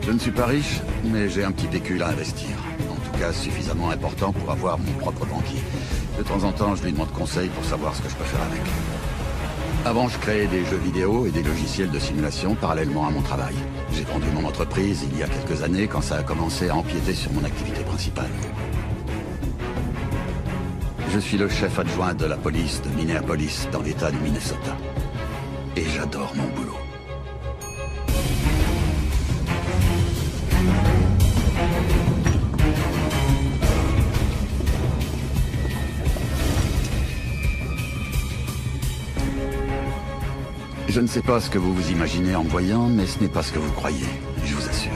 Je ne suis pas riche, mais j'ai un petit pécule à investir. En tout cas, suffisamment important pour avoir mon propre banquier. De temps en temps, je lui demande conseil pour savoir ce que je peux faire avec. Avant, je créais des jeux vidéo et des logiciels de simulation parallèlement à mon travail. J'ai vendu mon entreprise il y a quelques années quand ça a commencé à empiéter sur mon activité principale. Je suis le chef adjoint de la police de Minneapolis, dans l'État du Minnesota. Et j'adore mon boulot. Je ne sais pas ce que vous vous imaginez en me voyant, mais ce n'est pas ce que vous croyez, je vous assure.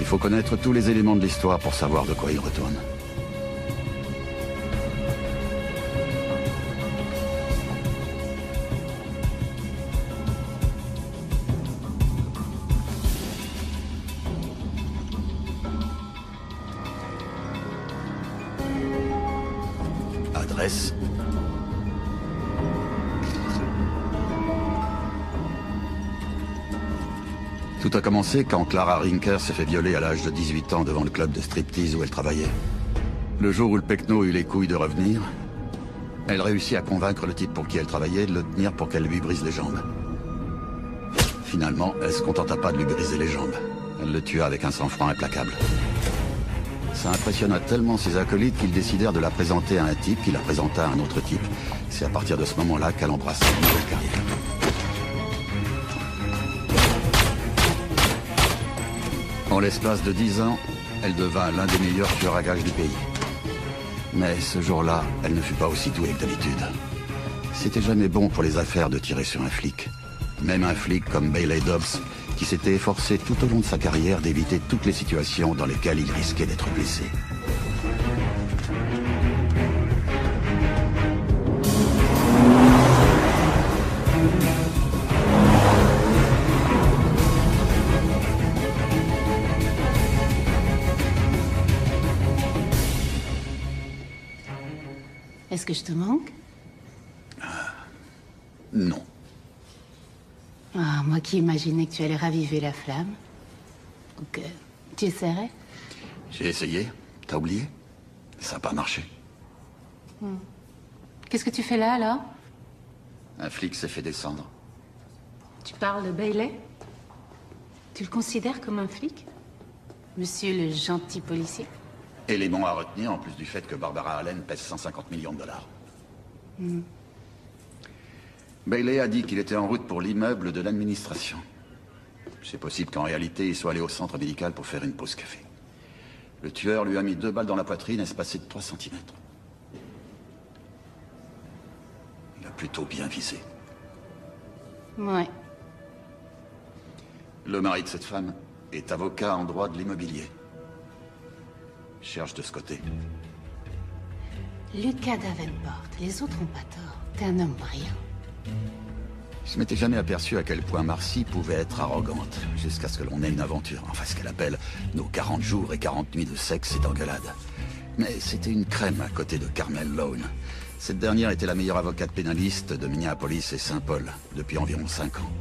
Il faut connaître tous les éléments de l'histoire pour savoir de quoi il retourne. Adresse. Tout a commencé quand Clara Rinker s'est fait violer à l'âge de 18 ans devant le club de striptease où elle travaillait. Le jour où le pecno eut les couilles de revenir, elle réussit à convaincre le type pour qui elle travaillait de le tenir pour qu'elle lui brise les jambes. Finalement, elle se contenta pas de lui briser les jambes. Elle le tua avec un sang-froid implacable. Ça impressionna tellement ses acolytes qu'ils décidèrent de la présenter à un type qui la présenta à un autre type. C'est à partir de ce moment-là qu'elle embrasse une nouvelle carrière. En l'espace de 10 ans, elle devint l'un des meilleurs tueurs à gages du pays. Mais ce jour-là, elle ne fut pas aussi douée que d'habitude. C'était jamais bon pour les affaires de tirer sur un flic. Même un flic comme Bailey Dobbs, qui s'était efforcé tout au long de sa carrière d'éviter toutes les situations dans lesquelles il risquait d'être blessé. Est-ce que je te manque? Non. Ah, moi qui imaginais que tu allais raviver la flamme. Ou que tu essaierais? J'ai essayé. T'as oublié? Ça n'a pas marché. Qu'est-ce que tu fais là, alors? Un flic s'est fait descendre. Tu parles de Bailey? Tu le considères comme un flic? Monsieur le gentil policier? Élément à retenir, en plus du fait que Barbara Allen pèse 150 millions de dollars. Bailey a dit qu'il était en route pour l'immeuble de l'administration. C'est possible qu'en réalité, il soit allé au centre médical pour faire une pause café. Le tueur lui a mis 2 balles dans la poitrine espacées de 3 centimètres. Il a plutôt bien visé. Ouais. Le mari de cette femme est avocat en droit de l'immobilier. Cherche de ce côté. Lucas Davenport, les autres ont pas tort. T'es un homme brillant. Je m'étais jamais aperçu à quel point Marcy pouvait être arrogante, jusqu'à ce que l'on ait une aventure. Enfin, ce qu'elle appelle nos 40 jours et 40 nuits de sexe et d'engueulade. Mais c'était une crème à côté de Carmel Lone. Cette dernière était la meilleure avocate pénaliste de Minneapolis et Saint-Paul, depuis environ 5 ans.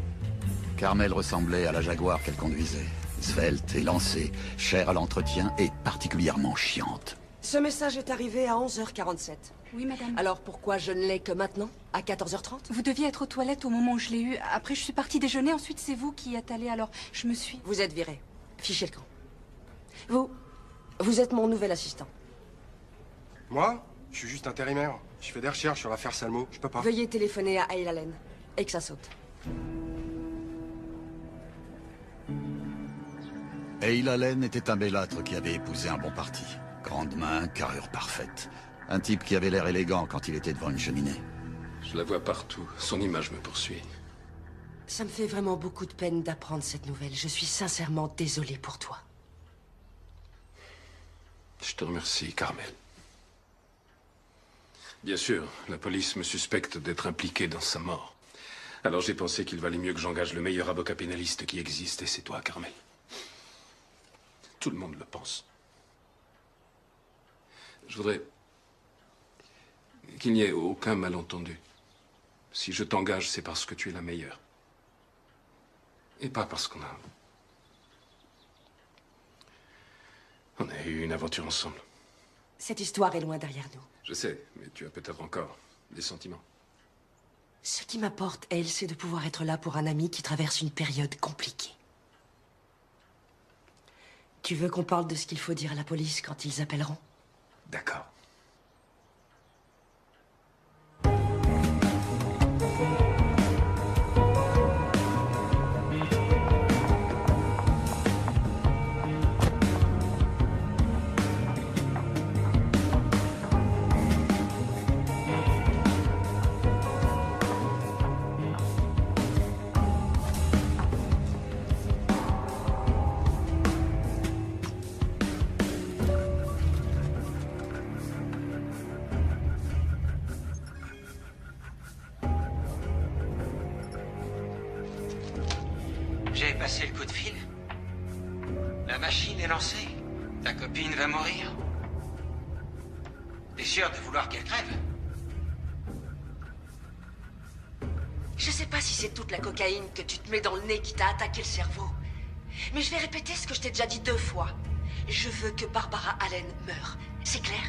Carmel ressemblait à la Jaguar qu'elle conduisait. Svelte, élancée, chère à l'entretien et particulièrement chiante. Ce message est arrivé à 11h47. Oui, madame. Alors pourquoi je ne l'ai que maintenant, à 14h30? Vous deviez être aux toilettes au moment où je l'ai eu. Après, je suis partie déjeuner. Ensuite, c'est vous qui y êtes allé. Alors, je me suis... Vous êtes viré. Fichez le camp. Vous êtes mon nouvel assistant. Moi? Je suis juste intérimaire. Je fais des recherches sur l'affaire Salmo. Je peux pas. Veuillez téléphoner à Hale Allen et que ça saute. Hale Allen était un bellâtre qui avait épousé un bon parti. Grande main, carrure parfaite. Un type qui avait l'air élégant quand il était devant une cheminée. Je la vois partout. Son image me poursuit. Ça me fait vraiment beaucoup de peine d'apprendre cette nouvelle. Je suis sincèrement désolé pour toi. Je te remercie, Carmel. Bien sûr, la police me suspecte d'être impliqué dans sa mort. Alors j'ai pensé qu'il valait mieux que j'engage le meilleur avocat pénaliste qui existe, et c'est toi, Carmel. Tout le monde le pense. Je voudrais Qu'il n'y ait aucun malentendu. Si je t'engage, c'est parce que tu es la meilleure. Et pas parce qu'on a eu une aventure ensemble. Cette histoire est loin derrière nous. Je sais, mais tu as peut-être encore des sentiments. Ce qui m'importe, elle, c'est de pouvoir être là pour un ami qui traverse une période compliquée. Tu veux qu'on parle de ce qu'il faut dire à la police quand ils appelleront? D'accord. J'ai passé le coup de fil. La machine est lancée. Ta copine va mourir. T'es sûr de vouloir qu'elle crève? Je sais pas si c'est toute la cocaïne que tu te mets dans le nez qui t'a attaqué le cerveau. Mais je vais répéter ce que je t'ai déjà dit 2 fois. Je veux que Barbara Allen meure. C'est clair?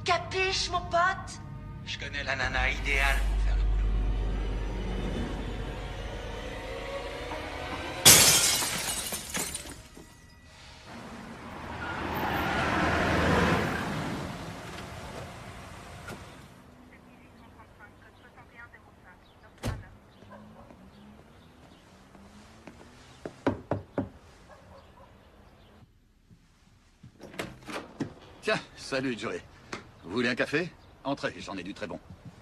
Capiche, mon pote? Je connais la nana idéale pour faire le boulot. Tiens, salut, Joey. Vous voulez un café? Entrez, j'en ai du très bon.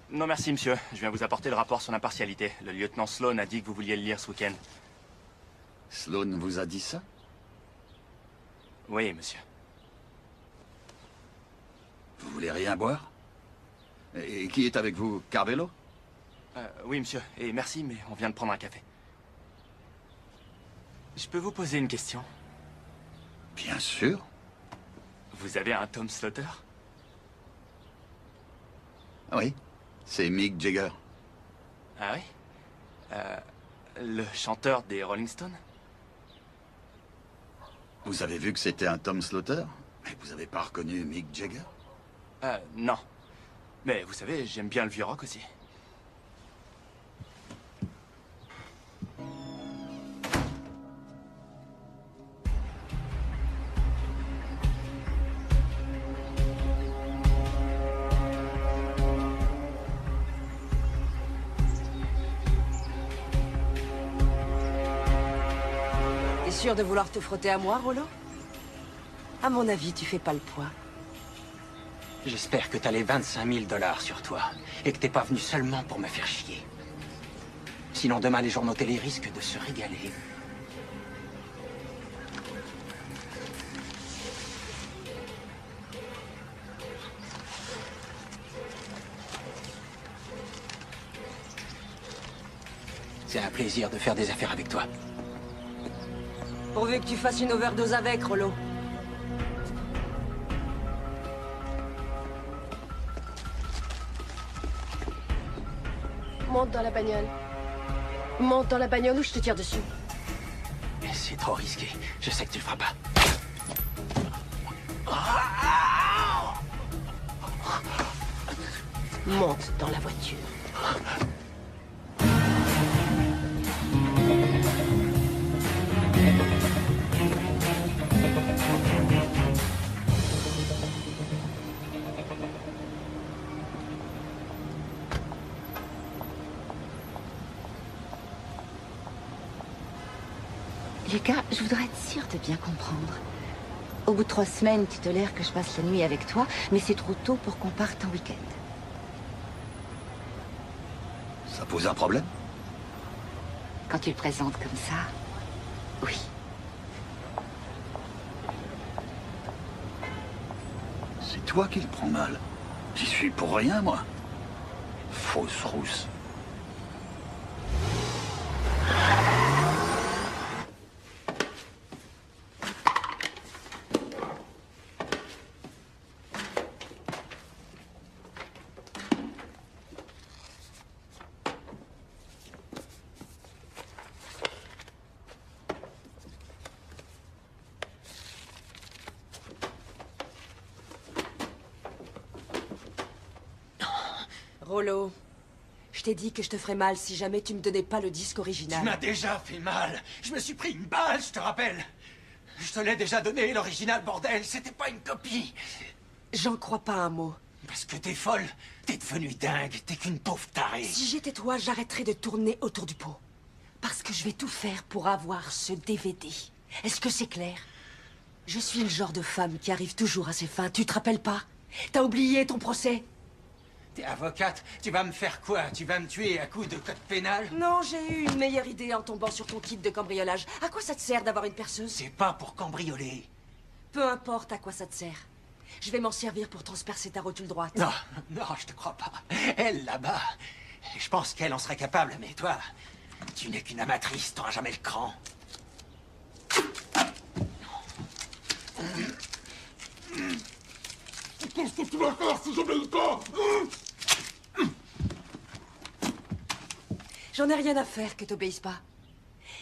Non merci, monsieur. Je viens vous apporter le rapport sur l'impartialité. Le lieutenant Sloan a dit que vous vouliez le lire ce week-end. Sloan vous a dit ça? Oui, monsieur. Vous voulez rien boire? Et qui est avec vous? Carvello? Oui, monsieur. Et merci, mais on vient de prendre un café. Je peux vous poser une question? Bien sûr. Vous avez un Tom Slaughter? Oui, c'est Mick Jagger. Ah oui? Le chanteur des Rolling Stones? Vous avez vu que c'était un Tom Slaughter? Mais vous avez pas reconnu Mick Jagger? Non. Mais vous savez, j'aime bien le vieux rock aussi. T'es sûr de vouloir te frotter à moi, Rollo? À mon avis, tu fais pas le poids. J'espère que t'as les 25 000 $ sur toi et que t'es pas venu seulement pour me faire chier. Sinon, demain, les journaux télé risquent de se régaler. C'est un plaisir de faire des affaires avec toi. Pourvu que tu fasses une overdose avec, Rollo. Monte dans la bagnole. Monte dans la bagnole ou je te tire dessus. Mais c'est trop risqué. Je sais que tu le feras pas. Monte dans la voiture. Lucas, je voudrais être sûre de bien comprendre. Au bout de 3 semaines, tu tolères que je passe la nuit avec toi, mais c'est trop tôt pour qu'on parte en week-end. Ça pose un problème? Quand tu le présentes comme ça, oui. C'est toi qui le prends mal. J'y suis pour rien, moi. Fausse rousse. Rollo, je t'ai dit que je te ferais mal si jamais tu me donnais pas le disque original. Tu m'as déjà fait mal. Je me suis pris une balle, je te rappelle. Je te l'ai déjà donné, l'original, bordel. C'était pas une copie. J'en crois pas un mot. Parce que t'es folle. T'es devenue dingue. T'es qu'une pauvre tarée. Si j'étais toi, j'arrêterais de tourner autour du pot. Parce que je vais tout faire pour avoir ce DVD. Est-ce que c'est clair? Je suis le genre de femme qui arrive toujours à ses fins. Tu te rappelles pas? T'as oublié ton procès? T'es avocate, tu vas me faire quoi? Tu vas me tuer à coups de code pénal? Non, j'ai eu une meilleure idée en tombant sur ton kit de cambriolage. À quoi ça te sert d'avoir une perceuse? C'est pas pour cambrioler. Peu importe à quoi ça te sert. Je vais m'en servir pour transpercer ta rotule droite. Non, non, je te crois pas. Elle, là-bas, je pense qu'elle en serait capable, mais toi, tu n'es qu'une amatrice, t'auras jamais le cran. Qu'est-ce que tu vas faire si j'obéis pas? J'en ai rien à faire que t'obéisses pas.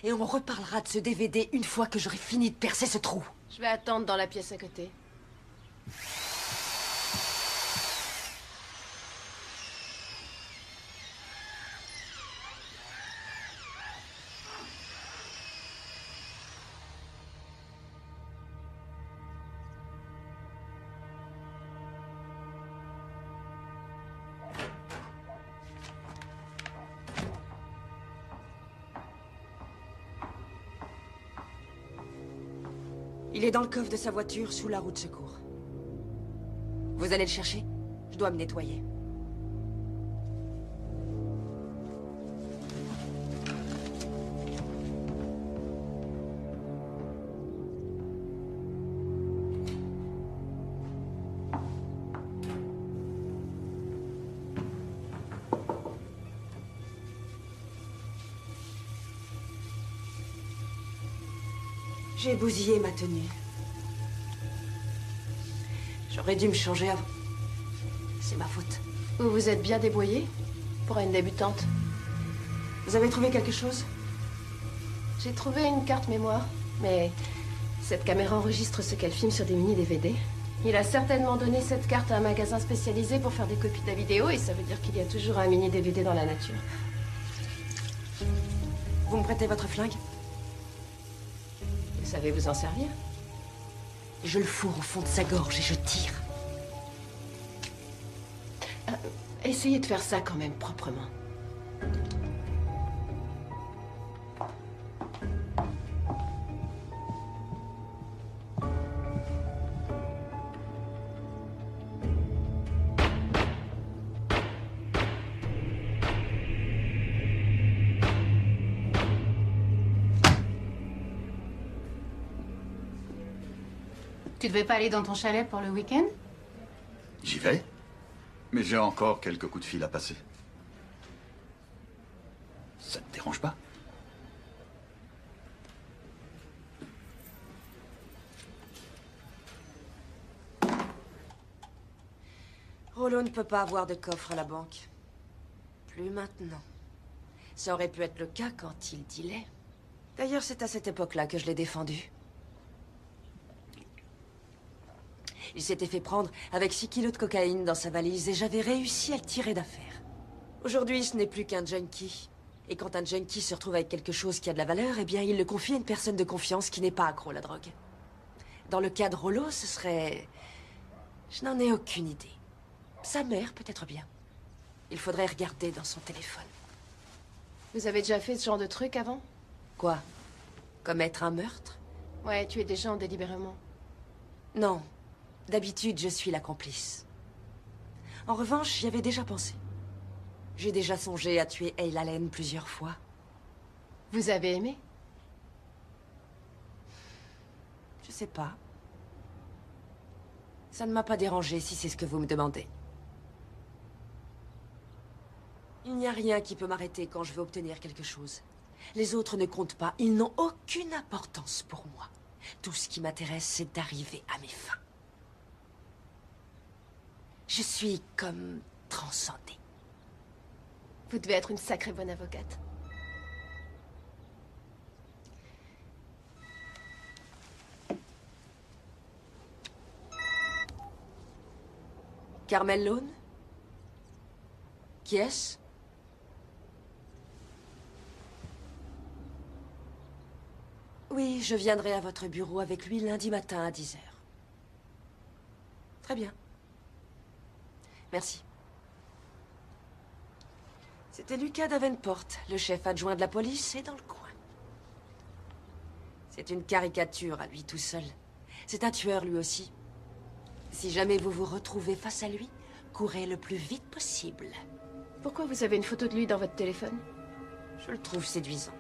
Et on reparlera de ce DVD une fois que j'aurai fini de percer ce trou. Je vais attendre dans la pièce à côté. Il est dans le coffre de sa voiture, sous la roue de secours. Vous allez le chercher? Je dois me nettoyer. J'ai bousillé ma tenue. J'aurais dû me changer avant. C'est ma faute. Vous vous êtes bien débrouillé pour une débutante. Vous avez trouvé quelque chose? J'ai trouvé une carte mémoire, mais cette caméra enregistre ce qu'elle filme sur des mini-DVD. Il a certainement donné cette carte à un magasin spécialisé pour faire des copies de la vidéo, et ça veut dire qu'il y a toujours un mini-DVD dans la nature. Vous me prêtez votre flingue? Vous savez vous en servir? Je le fourre au fond de sa gorge et je tire. Essayez de faire ça quand même proprement. Tu devais pas aller dans ton chalet pour le week-end? J'y vais. Mais j'ai encore quelques coups de fil à passer. Ça te dérange pas? Rollo ne peut pas avoir de coffre à la banque. Plus maintenant. Ça aurait pu être le cas quand il dealait. D'ailleurs, c'est à cette époque-là que je l'ai défendu. Il s'était fait prendre avec 6 kilos de cocaïne dans sa valise et j'avais réussi à le tirer d'affaire. Aujourd'hui, ce n'est plus qu'un junkie. Et quand un junkie se retrouve avec quelque chose qui a de la valeur, eh bien, il le confie à une personne de confiance qui n'est pas accro à la drogue. Dans le cas de Rollo, ce serait... Je n'en ai aucune idée. Sa mère, peut-être bien. Il faudrait regarder dans son téléphone. Vous avez déjà fait ce genre de truc avant? Quoi? Commettre un meurtre? Ouais, tuer des gens délibérément. Non. D'habitude, je suis la complice. En revanche, j'y avais déjà pensé. J'ai déjà songé à tuer Hale Allen plusieurs fois. Vous avez aimé? Je sais pas. Ça ne m'a pas dérangé, si c'est ce que vous me demandez. Il n'y a rien qui peut m'arrêter quand je veux obtenir quelque chose. Les autres ne comptent pas, ils n'ont aucune importance pour moi. Tout ce qui m'intéresse, c'est d'arriver à mes fins. Je suis comme transcendée. Vous devez être une sacrée bonne avocate. Carmel Lone? Qui est-ce? Oui, je viendrai à votre bureau avec lui lundi matin à 10 h. Très bien. Merci. C'était Lucas Davenport, le chef adjoint de la police, et dans le coin. C'est une caricature à lui tout seul. C'est un tueur lui aussi. Si jamais vous vous retrouvez face à lui, courez le plus vite possible. Pourquoi vous avez une photo de lui dans votre téléphone? Je le trouve séduisant.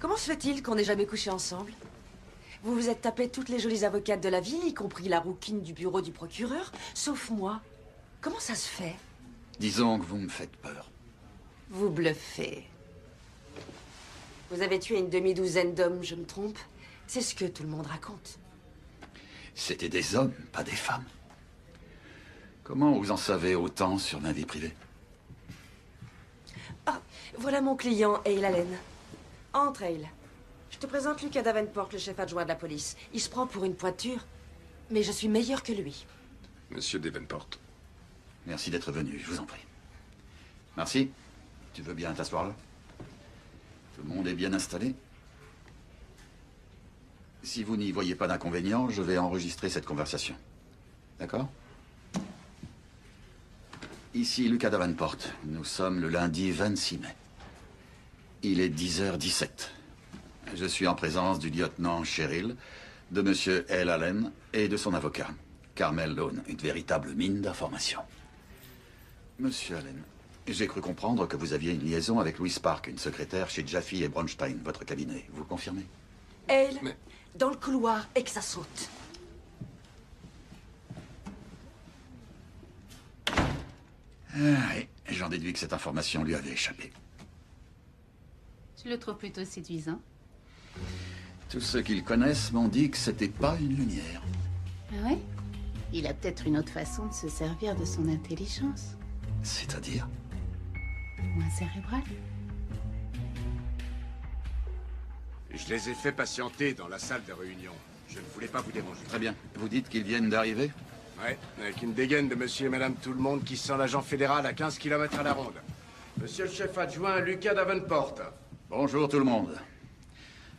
Comment se fait-il qu'on n'ait jamais couché ensemble? Vous vous êtes tapé toutes les jolies avocates de la ville, y compris la rouquine du bureau du procureur, sauf moi. Comment ça se fait? Disons que vous me faites peur. Vous bluffez. Vous avez tué une demi-douzaine d'hommes, je me trompe? C'est ce que tout le monde raconte. C'était des hommes, pas des femmes. Comment vous en savez autant sur ma vie privée? Ah, voilà mon client, Hale Allen. Entre, Hale. Je te présente Lucas Davenport, le chef adjoint de la police. Il se prend pour une pointure, mais je suis meilleur que lui. Monsieur Davenport. Merci d'être venu, je vous en prie. Merci. Tu veux bien t'asseoir là? Tout le monde est bien installé? Si vous n'y voyez pas d'inconvénient, je vais enregistrer cette conversation. D'accord? Ici Lucas Davenport. Nous sommes le lundi 26 mai. Il est 10h17. Je suis en présence du lieutenant Cheryl, de monsieur Hale Allen et de son avocat, Carmel Lone, une véritable mine d'informations. Monsieur Allen, j'ai cru comprendre que vous aviez une liaison avec Louise Park, une secrétaire chez Jaffe et Bronstein, votre cabinet. Vous confirmez? Hale, dans le couloir, et que ça saute. Oui, j'en déduis que cette information lui avait échappé. Tu le trouves plutôt séduisant? Tous ceux qui le connaissent m'ont dit que c'était pas une lumière. Ah ouais? Il a peut-être une autre façon de se servir de son intelligence. C'est-à-dire? Moins cérébrale. Je les ai fait patienter dans la salle de réunion. Je ne voulais pas vous déranger. Très bien. Vous dites qu'ils viennent d'arriver? Ouais, avec une dégaine de monsieur et madame tout-le-monde qui sent l'agent fédéral à 15 km à la ronde. Monsieur le chef adjoint, Lucas Davenport. Bonjour tout le monde.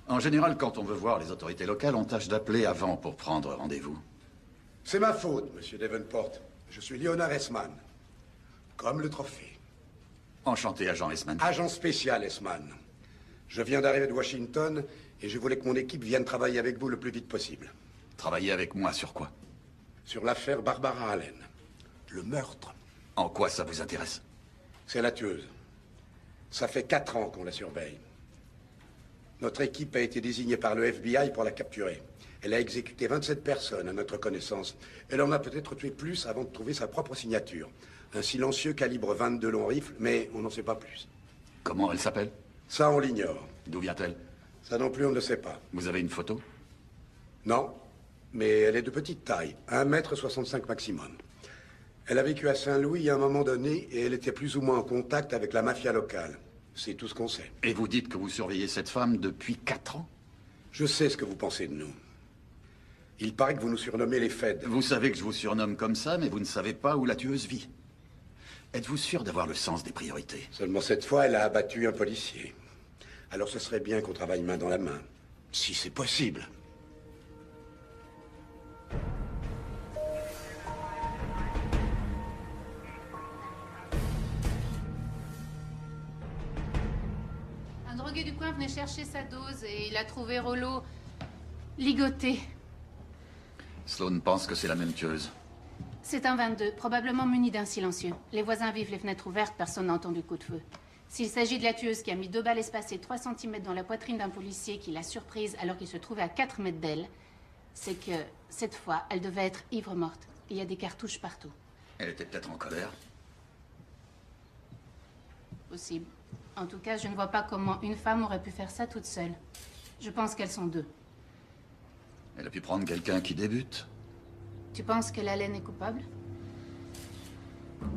En général, quand on veut voir les autorités locales, on tâche d'appeler avant pour prendre rendez-vous. C'est ma faute, monsieur Davenport. Je suis Leonard Esman. Comme le trophée. Enchanté, agent Esman. Agent spécial Esman. Je viens d'arriver de Washington et je voulais que mon équipe vienne travailler avec vous le plus vite possible. Travailler avec moi sur quoi? Sur l'affaire Barbara Allen. Le meurtre. En quoi ça vous intéresse? C'est la tueuse. Ça fait 4 ans qu'on la surveille. Notre équipe a été désignée par le FBI pour la capturer. Elle a exécuté 27 personnes à notre connaissance. Elle en a peut-être tué plus avant de trouver sa propre signature. Un silencieux calibre 22 long rifle, mais on n'en sait pas plus. Comment elle s'appelle? Ça, on l'ignore. D'où vient-elle? Ça non plus, on ne sait pas. Vous avez une photo? Non, mais elle est de petite taille, 1,65 m maximum. Elle a vécu à Saint-Louis à un moment donné et elle était plus ou moins en contact avec la mafia locale. C'est tout ce qu'on sait. Et vous dites que vous surveillez cette femme depuis 4 ans? Je sais ce que vous pensez de nous. Il paraît que vous nous surnommez les Feds. Vous savez que je vous surnomme comme ça, mais vous ne savez pas où la tueuse vit. Êtes-vous sûr d'avoir le sens des priorités? Seulement cette fois, elle a abattu un policier. Alors ce serait bien qu'on travaille main dans la main. Si c'est possible. Un drogué du coin venait chercher sa dose et il a trouvé Rollo ligoté. Sloan pense que c'est la même tueuse. C'est un 22, probablement muni d'un silencieux. Les voisins vivent les fenêtres ouvertes, personne n'a entendu coup de feu. S'il s'agit de la tueuse qui a mis 2 balles espacées 3 cm dans la poitrine d'un policier qui l'a surprise alors qu'il se trouvait à 4 mètres d'elle, c'est que, cette fois, elle devait être ivre morte. Il y a des cartouches partout. Elle était peut-être en colère. Possible. En tout cas, je ne vois pas comment une femme aurait pu faire ça toute seule. Je pense qu'elles sont 2. Elle a pu prendre quelqu'un qui débute. Tu penses que la laine est coupable?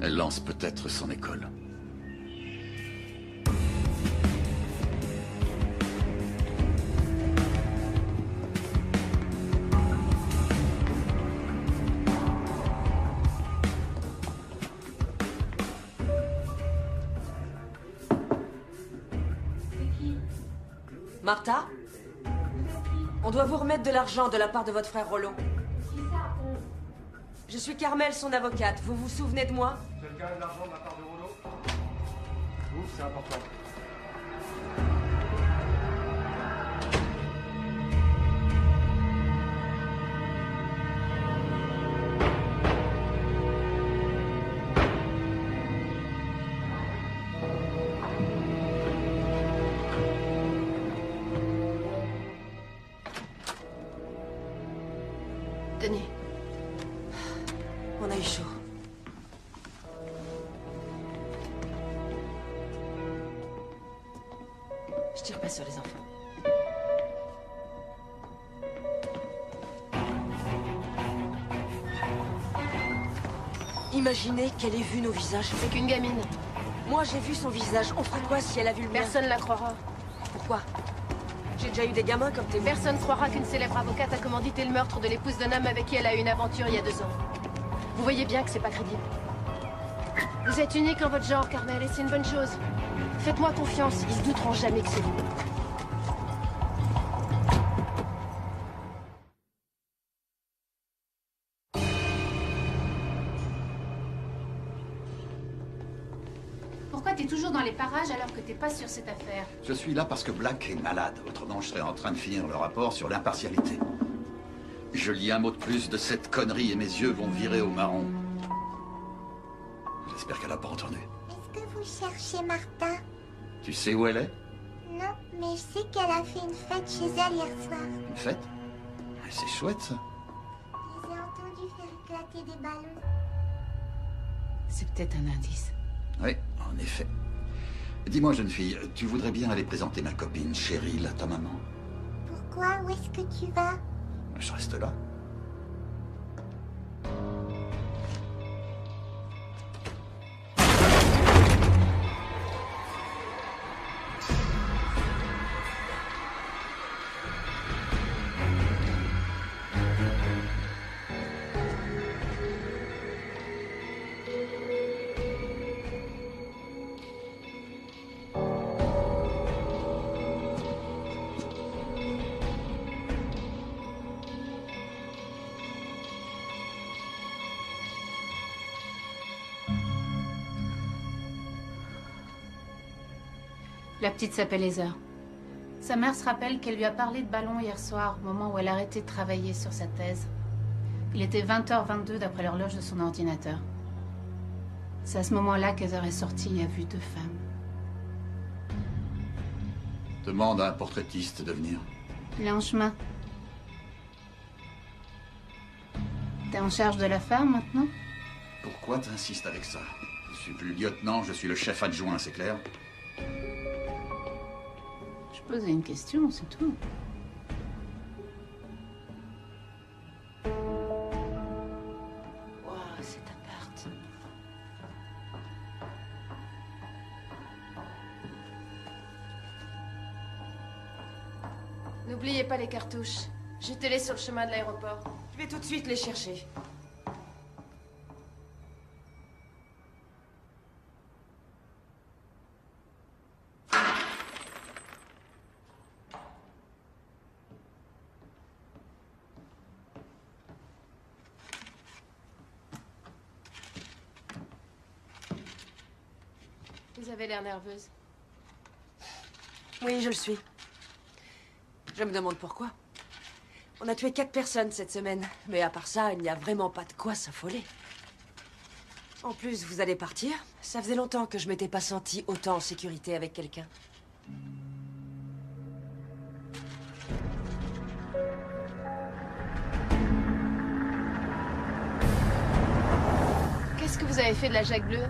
Elle lance peut-être son école. Martha? On doit vous remettre de l'argent de la part de votre frère Rollo. Je suis Carmel, son avocate. Vous vous souvenez de moi? Quelqu'un a de l'argent de la part de Rollo? Vous, c'est important. Tenez. On a eu chaud. Je tire pas sur les enfants. Imaginez qu'elle ait vu nos visages. C'est qu'une gamine. Moi, j'ai vu son visage. On fera quoi si elle a vu le mien? Personne la croira. Pourquoi? J'ai déjà eu des gamins comme témoins. Personne croira qu'une célèbre avocate a commandité le meurtre de l'épouse d'un homme avec qui elle a eu une aventure il y a 2 ans. Vous voyez bien que c'est pas crédible. Vous êtes unique en votre genre, Carmel, et c'est une bonne chose. Faites-moi confiance, ils se douteront jamais que c'est vous. Pourquoi t'es toujours dans les parages alors que t'es pas sur cette affaire? Je suis là parce que Black est malade. Autrement, je serais en train de finir le rapport sur l'impartialité. Je lis un mot de plus de cette connerie et mes yeux vont virer au marron. J'espère qu'elle n'a pas entendu. Est-ce que vous cherchez Martha? Tu sais où elle est? Non, mais je sais qu'elle a fait une fête chez elle hier soir. Une fête? C'est chouette, ça. Je les ai entendus faire éclater des ballons. C'est peut-être un indice. Oui, en effet. Dis-moi, jeune fille, tu voudrais bien aller présenter ma copine Cheryl à ta maman? Pourquoi? Où est-ce que tu vas? Je reste là. La petite s'appelle Heather. Sa mère se rappelle qu'elle lui a parlé de ballon hier soir, au moment où elle arrêtait de travailler sur sa thèse. Il était 20h22 d'après l'horloge de son ordinateur. C'est à ce moment-là qu'Heather est sortie et a vu 2 femmes. Demande à un portraitiste de venir. Il est en chemin. T'es en charge de l'affaire maintenant? Pourquoi t'insistes avec ça? Je suis plus le lieutenant, je suis le chef adjoint, c'est clair? Je posais une question, c'est tout. Waouh, cet appart. N'oubliez pas les cartouches. Jetez-les sur le chemin de l'aéroport. Je vais tout de suite les chercher. Vous avez l'air nerveuse. Oui, je le suis. Je me demande pourquoi. On a tué 4 personnes cette semaine. Mais à part ça, il n'y a vraiment pas de quoi s'affoler. En plus, vous allez partir. Ça faisait longtemps que je m'étais pas sentie autant en sécurité avec quelqu'un. Qu'est-ce que vous avez fait de la Jacques bleue?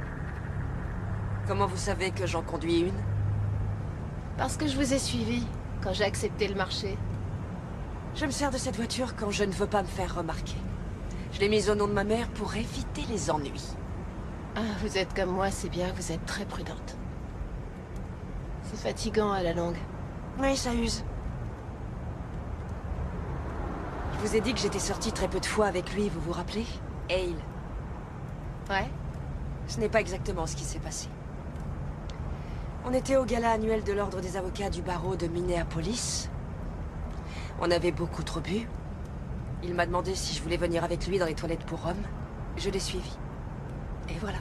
Comment vous savez que j'en conduis une? Parce que je vous ai suivi quand j'ai accepté le marché. Je me sers de cette voiture quand je ne veux pas me faire remarquer. Je l'ai mise au nom de ma mère pour éviter les ennuis. Ah, vous êtes comme moi, c'est bien, vous êtes très prudente. C'est fatigant à la longue. Oui, ça use. Je vous ai dit que j'étais sortie très peu de fois avec lui, vous vous rappelez? Hale. Ouais? Ce n'est pas exactement ce qui s'est passé. On était au gala annuel de l'Ordre des avocats du barreau de Minneapolis. On avait beaucoup trop bu. Il m'a demandé si je voulais venir avec lui dans les toilettes pour hommes. Je l'ai suivi. Et voilà.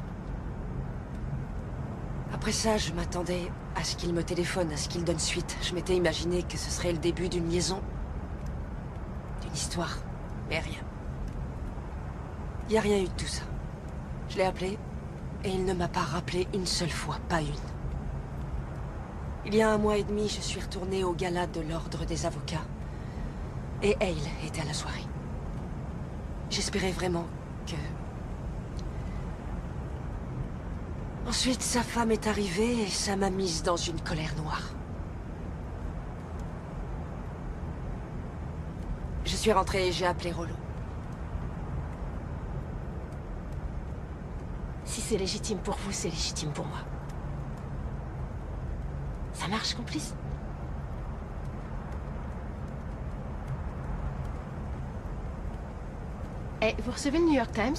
Après ça, je m'attendais à ce qu'il me téléphone, à ce qu'il donne suite. Je m'étais imaginé que ce serait le début d'une liaison. D'une histoire. Mais rien. Il n'y a rien eu de tout ça. Je l'ai appelé, et il ne m'a pas rappelé une seule fois, pas une. Il y a 1 mois et demi, je suis retournée au gala de l'Ordre des avocats. Et Hale était à la soirée. J'espérais vraiment que... Ensuite, sa femme est arrivée et ça m'a mise dans une colère noire. Je suis rentrée et j'ai appelé Rollo. Si c'est légitime pour vous, c'est légitime pour moi. Ça marche, complice? Eh, vous recevez le New York Times?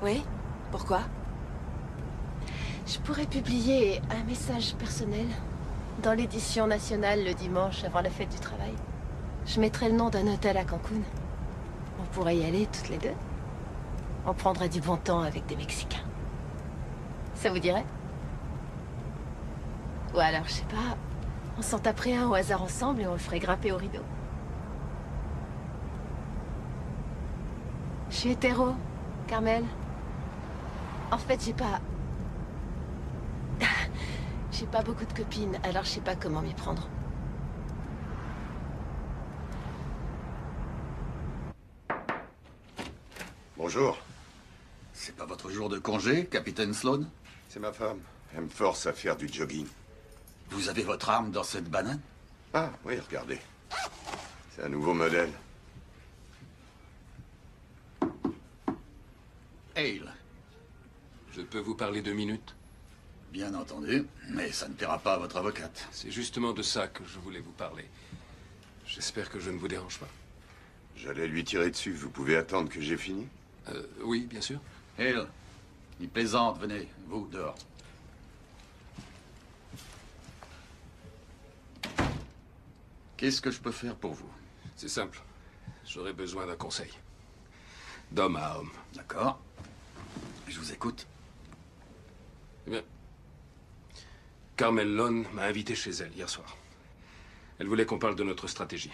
Oui? Pourquoi? Je pourrais publier un message personnel dans l'édition nationale le dimanche avant la fête du travail. Je mettrai le nom d'un hôtel à Cancun. On pourrait y aller toutes les deux. On prendrait du bon temps avec des Mexicains. Ça vous dirait? Ou alors, je sais pas, on s'en taperait un au hasard ensemble et on le ferait grimper au rideau. Je suis hétéro, Carmel. En fait, j'ai pas... j'ai pas beaucoup de copines, alors je sais pas comment m'y prendre. Bonjour. C'est pas votre jour de congé, capitaine Sloan? C'est ma femme. Elle me force à faire du jogging. Vous avez votre arme dans cette banane? Ah, oui, regardez. C'est un nouveau modèle. Hale. Je peux vous parler 2 minutes? Bien entendu, mais ça ne plaira pas à votre avocate. C'est justement de ça que je voulais vous parler. J'espère que je ne vous dérange pas. J'allais lui tirer dessus. Vous pouvez attendre que j'ai fini? Oui, bien sûr. Hale, il plaisante, venez, vous, dehors. Qu'est-ce que je peux faire pour vous? C'est simple. J'aurais besoin d'un conseil. D'homme à homme. D'accord. Je vous écoute. Eh bien, Carmel Lone m'a invité chez elle hier soir. Elle voulait qu'on parle de notre stratégie.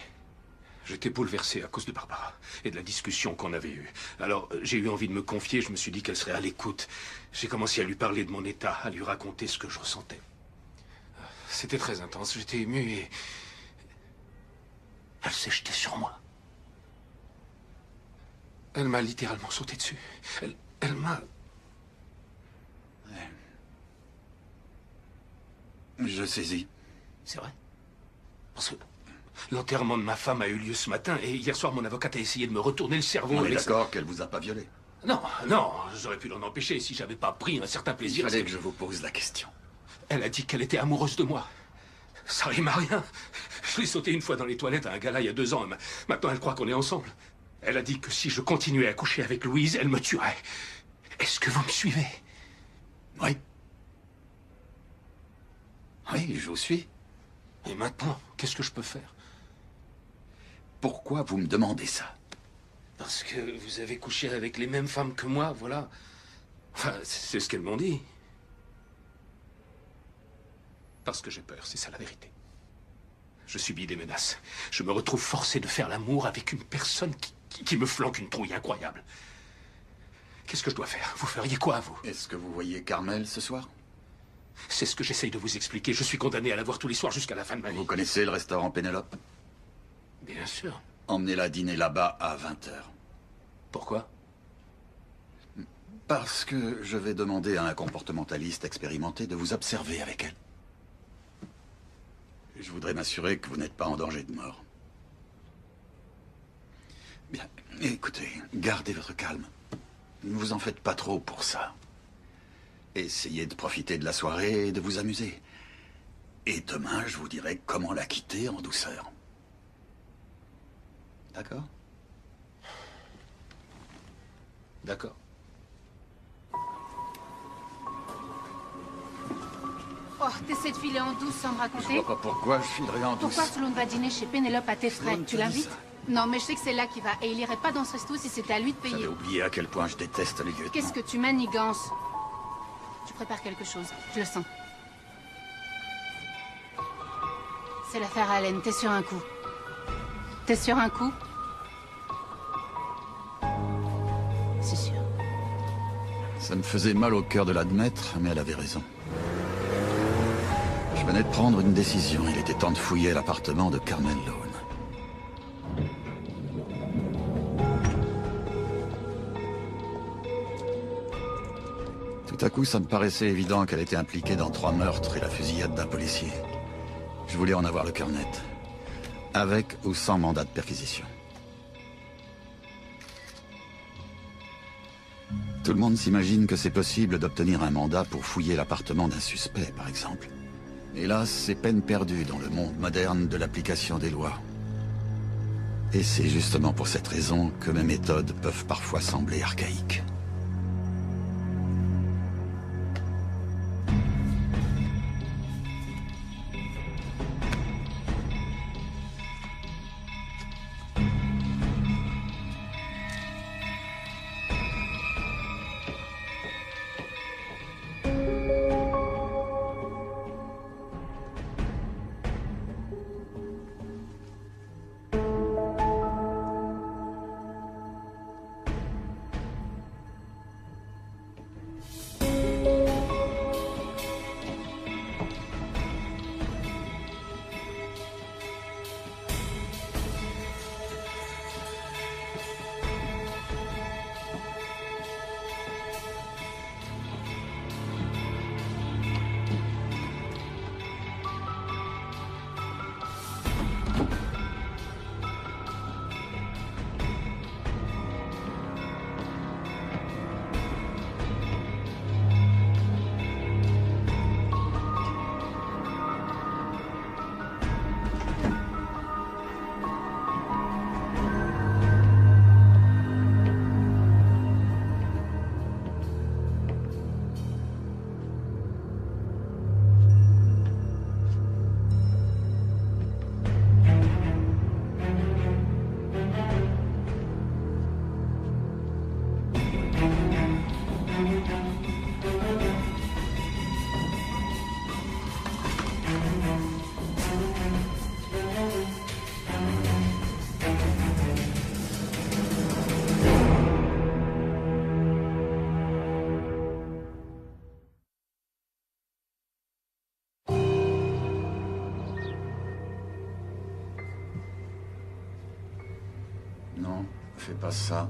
J'étais bouleversé à cause de Barbara et de la discussion qu'on avait eue. Alors, j'ai eu envie de me confier, je me suis dit qu'elle serait à l'écoute. J'ai commencé à lui parler de mon état, à lui raconter ce que je ressentais. C'était très intense, j'étais ému et... elle s'est jetée sur moi. Elle m'a littéralement sauté dessus. Elle m'a... Je saisis. C'est vrai. Parce que l'enterrement de ma femme a eu lieu ce matin et hier soir, mon avocate a essayé de me retourner le cerveau. On est avec d'accord qu'elle vous a pas violé? Non, non, j'aurais pu l'en empêcher si j'avais pas pris un certain plaisir. Il fallait que je vous pose la question. Elle a dit qu'elle était amoureuse de moi. Ça rime à rien. Je l'ai sauté une fois dans les toilettes à un gala il y a 2 ans. Maintenant, elle croit qu'on est ensemble. Elle a dit que si je continuais à coucher avec Louise, elle me tuerait. Est-ce que vous me suivez? Oui. Oui, je vous suis. Et maintenant, qu'est-ce que je peux faire? Pourquoi vous me demandez ça? Parce que vous avez couché avec les mêmes femmes que moi, voilà. Enfin, c'est ce qu'elles m'ont dit. Parce que j'ai peur, c'est ça la vérité. Je subis des menaces. Je me retrouve forcé de faire l'amour avec une personne qui me flanque une trouille incroyable. Qu'est-ce que je dois faire? Vous feriez quoi, vous? Est-ce que vous voyez Carmel ce soir? C'est ce que j'essaye de vous expliquer. Je suis condamné à la voir tous les soirs jusqu'à la fin de ma vie. Vous connaissez le restaurant Pénélope? Bien sûr. Emmenez-la dîner là-bas à 20h. Pourquoi? Parce que je vais demander à un comportementaliste expérimenté de vous observer avec elle. Je voudrais m'assurer que vous n'êtes pas en danger de mort. Bien, écoutez, gardez votre calme. Ne vous en faites pas trop pour ça. Essayez de profiter de la soirée et de vous amuser. Et demain, je vous dirai comment la quitter en douceur. D'accord? D'accord. Oh, t'essaies de filer en douce sans me Je raconter? vois pas pourquoi je filerais en douce. Pourquoi Sloan va dîner chez Pénélope à tes frais? Sloan Tu te dit l'invites? ça. Non, mais je sais que c'est là qu'il va. Et il irait pas dans ce resto si c'était à lui de J'avais payer. oublié à quel point je déteste les lieutenants. Qu'est-ce que tu manigances? Tu prépares quelque chose. Je le sens. C'est l'affaire Allen. T'es sur un coup. T'es sur un coup? C'est sûr. Ça me faisait mal au cœur de l'admettre, mais elle avait raison. Je venais de prendre une décision. Il était temps de fouiller l'appartement de Carmel Lone. Tout à coup, ça me paraissait évident qu'elle était impliquée dans 3 meurtres et la fusillade d'un policier. Je voulais en avoir le cœur net. Avec ou sans mandat de perquisition. Tout le monde s'imagine que c'est possible d'obtenir un mandat pour fouiller l'appartement d'un suspect, par exemple. Hélas, c'est peine perdue dans le monde moderne de l'application des lois. Et c'est justement pour cette raison que mes méthodes peuvent parfois sembler archaïques. Non, fais pas ça.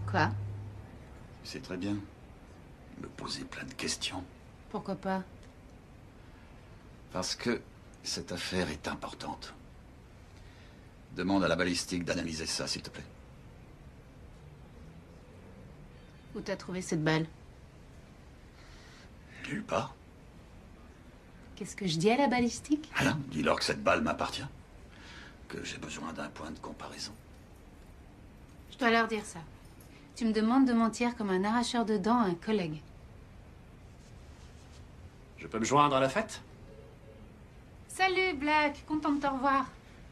Quoi? Tu sais très bien. Me poser plein de questions. Pourquoi pas? Parce que cette affaire est importante. Demande à la balistique d'analyser ça, s'il te plaît. Où t'as trouvé cette balle? Nulle part. Qu'est-ce que je dis à la balistique? Rien. Dis-leur que cette balle m'appartient. Que j'ai besoin d'un point de comparaison. Je dois leur dire ça. Tu me demandes de mentir comme un arracheur de dents à un collègue. Je peux me joindre à la fête? Salut, Black. Content de te revoir.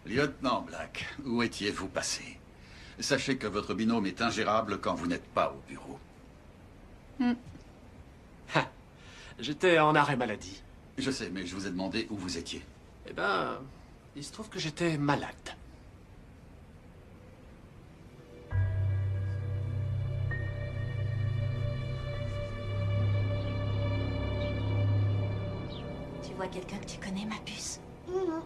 Lieutenant Black, où étiez-vous passé? Sachez que votre binôme est ingérable quand vous n'êtes pas au bureau. J'étais en arrêt maladie. Je sais, mais je vous ai demandé où vous étiez. Eh ben, il se trouve que j'étais malade. Tu vois quelqu'un que tu connais, ma puce? Non.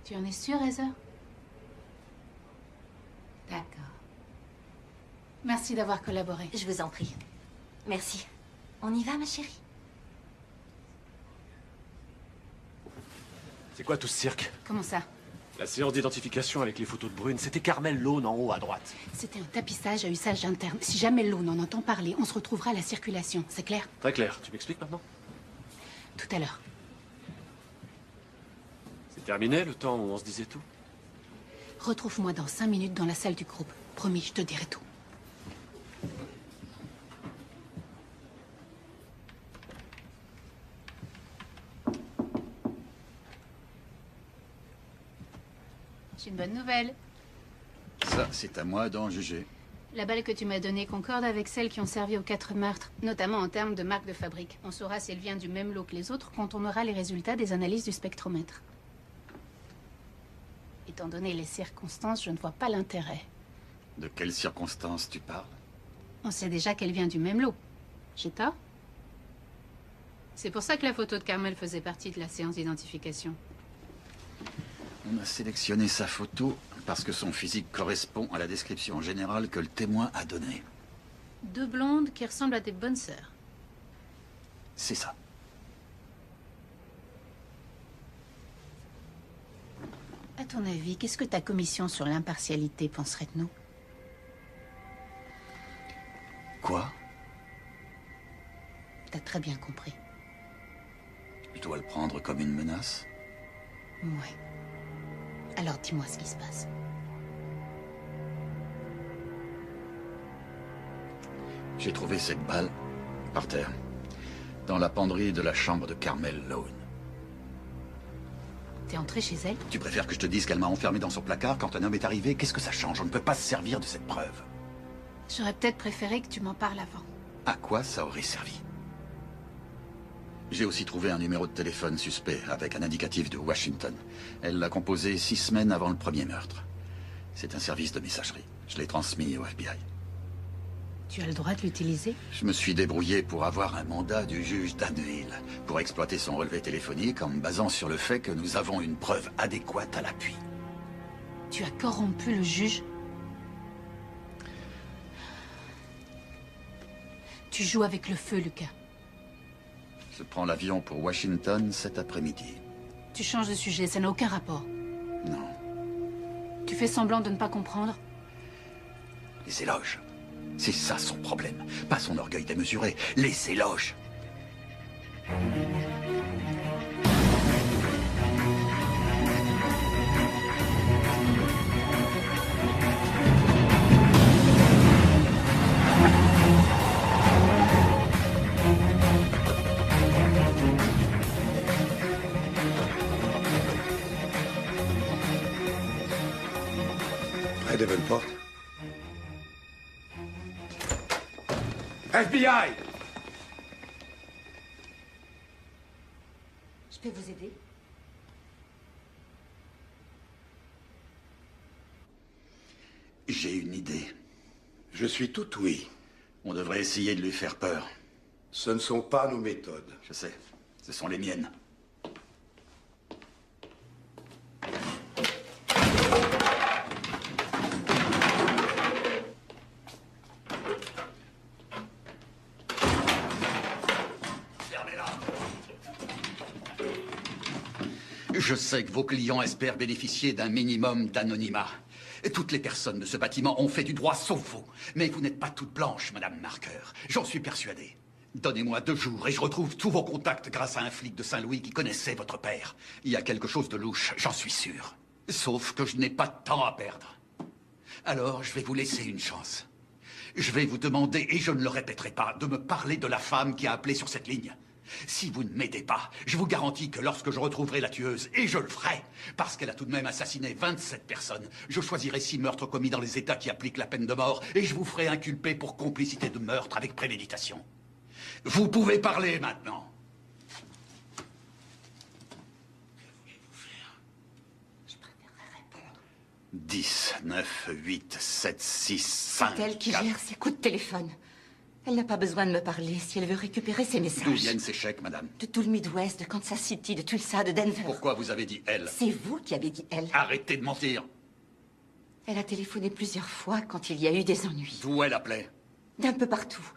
Tu en es sûre, Heather? D'accord. Merci d'avoir collaboré. Je vous en prie. Merci. On y va, ma chérie? C'est quoi tout ce cirque? Comment ça? La séance d'identification avec les photos de Brune, c'était Carmel Lone en haut à droite. C'était un tapissage à usage interne. Si jamais Lone en entend parler, on se retrouvera à la circulation. C'est clair? Très clair. Tu m'expliques maintenant? Tout à l'heure. C'est terminé le temps où on se disait tout? Retrouve-moi dans 5 minutes dans la salle du groupe. Promis, je te dirai tout. C'est une bonne nouvelle. Ça, c'est à moi d'en juger. La balle que tu m'as donnée concorde avec celles qui ont servi aux 4 meurtres, notamment en termes de marque de fabrique. On saura si elle vient du même lot que les autres quand on aura les résultats des analyses du spectromètre. Étant donné les circonstances, je ne vois pas l'intérêt. De quelles circonstances tu parles? On sait déjà qu'elle vient du même lot. J'ai tort? C'est pour ça que la photo de Carmel faisait partie de la séance d'identification. On a sélectionné sa photo parce que son physique correspond à la description générale que le témoin a donnée. 2 blondes qui ressemblent à des bonnes sœurs. C'est ça. À ton avis, qu'est-ce que ta commission sur l'impartialité penserait de nous? Quoi? T'as très bien compris. Je dois le prendre comme une menace? Ouais. Alors dis-moi ce qui se passe. J'ai trouvé cette balle par terre, dans la penderie de la chambre de Carmel Lone. T'es entré chez elle? Tu préfères que je te dise qu'elle m'a enfermé dans son placard quand un homme est arrivé? Qu'est-ce que ça change? On ne peut pas se servir de cette preuve. J'aurais peut-être préféré que tu m'en parles avant. À quoi ça aurait servi? J'ai aussi trouvé un numéro de téléphone suspect avec un indicatif de Washington. Elle l'a composé 6 semaines avant le premier meurtre. C'est un service de messagerie. Je l'ai transmis au FBI. Tu as le droit de l'utiliser? Je me suis débrouillé pour avoir un mandat du juge Danville pour exploiter son relevé téléphonique en me basant sur le fait que nous avons une preuve adéquate à l'appui. Tu as corrompu le juge? Tu joues avec le feu, Lucas. Je prends l'avion pour Washington cet après-midi. Tu changes de sujet, ça n'a aucun rapport. Non. Tu fais semblant de ne pas comprendre? Les éloges. C'est ça son problème. Pas son orgueil démesuré. Les éloges. Près Davenport. FBI! Je peux vous aider? J'ai une idée. Je suis tout oui. On devrait essayer de lui faire peur. Ce ne sont pas nos méthodes. Je sais. Ce sont les miennes. Je sais que vos clients espèrent bénéficier d'un minimum d'anonymat. Toutes les personnes de ce bâtiment ont fait du droit sauf vous. Mais vous n'êtes pas toute blanche, Madame Marker. J'en suis persuadé. Donnez-moi 2 jours et je retrouve tous vos contacts grâce à un flic de Saint-Louis qui connaissait votre père. Il y a quelque chose de louche, j'en suis sûr. Sauf que je n'ai pas de temps à perdre. Alors, je vais vous laisser une chance. Je vais vous demander, et je ne le répéterai pas, de me parler de la femme qui a appelé sur cette ligne. Si vous ne m'aidez pas, je vous garantis que lorsque je retrouverai la tueuse, et je le ferai, parce qu'elle a tout de même assassiné 27 personnes, je choisirai 6 meurtres commis dans les États qui appliquent la peine de mort, et je vous ferai inculper pour complicité de meurtre avec préméditation. Vous pouvez parler maintenant. 10, 9, 8, 7, 6, 5, C'est elle qui 4. gère ses coups de téléphone. Elle n'a pas besoin de me parler si elle veut récupérer ses messages. D'où viennent ces chèques, madame? De tout le Midwest, de Kansas City, de Tulsa, de Denver. Pourquoi vous avez dit elle? C'est vous qui avez dit elle. Arrêtez de mentir. Elle a téléphoné plusieurs fois quand il y a eu des ennuis. D'où elle appelait? D'un peu partout.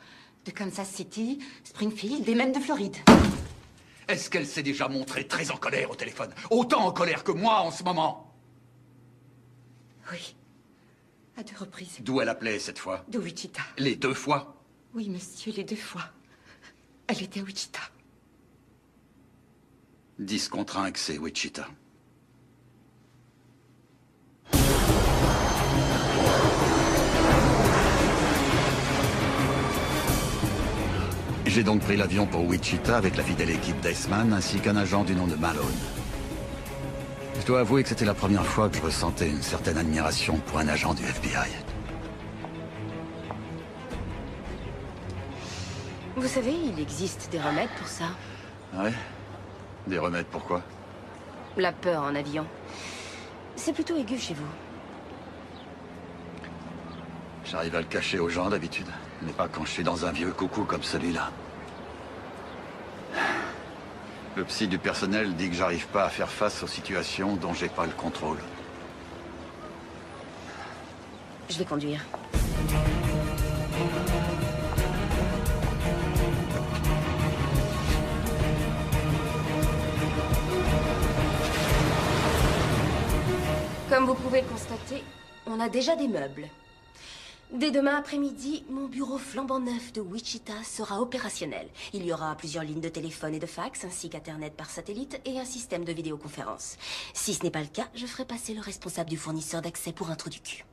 De Kansas City, Springfield et même de Floride. Est-ce qu'elle s'est déjà montrée très en colère au téléphone? Autant en colère que moi en ce moment? Oui. À 2 reprises. D'où elle appelait cette fois? De Wichita. Les 2 fois? Oui, monsieur, les 2 fois. Elle était à Wichita. 10 contre 1 que c'est Wichita. J'ai donc pris l'avion pour Wichita avec la fidèle équipe d'Iceman ainsi qu'un agent du nom de Malone. Je dois avouer que c'était la première fois que je ressentais une certaine admiration pour un agent du FBI. Vous savez, il existe des remèdes pour ça. Ouais? Des remèdes, pourquoi? La peur en avion. C'est plutôt aigu chez vous. J'arrive à le cacher aux gens d'habitude, mais pas quand je suis dans un vieux coucou comme celui-là. Le psy du personnel dit que j'arrive pas à faire face aux situations dont j'ai pas le contrôle. Je vais conduire. Comme vous pouvez le constater, on a déjà des meubles. Dès demain après-midi, mon bureau flambant neuf de Wichita sera opérationnel. Il y aura plusieurs lignes de téléphone et de fax, ainsi qu'Internet par satellite et un système de vidéoconférence. Si ce n'est pas le cas, je ferai passer le responsable du fournisseur d'accès pour un trou du cul.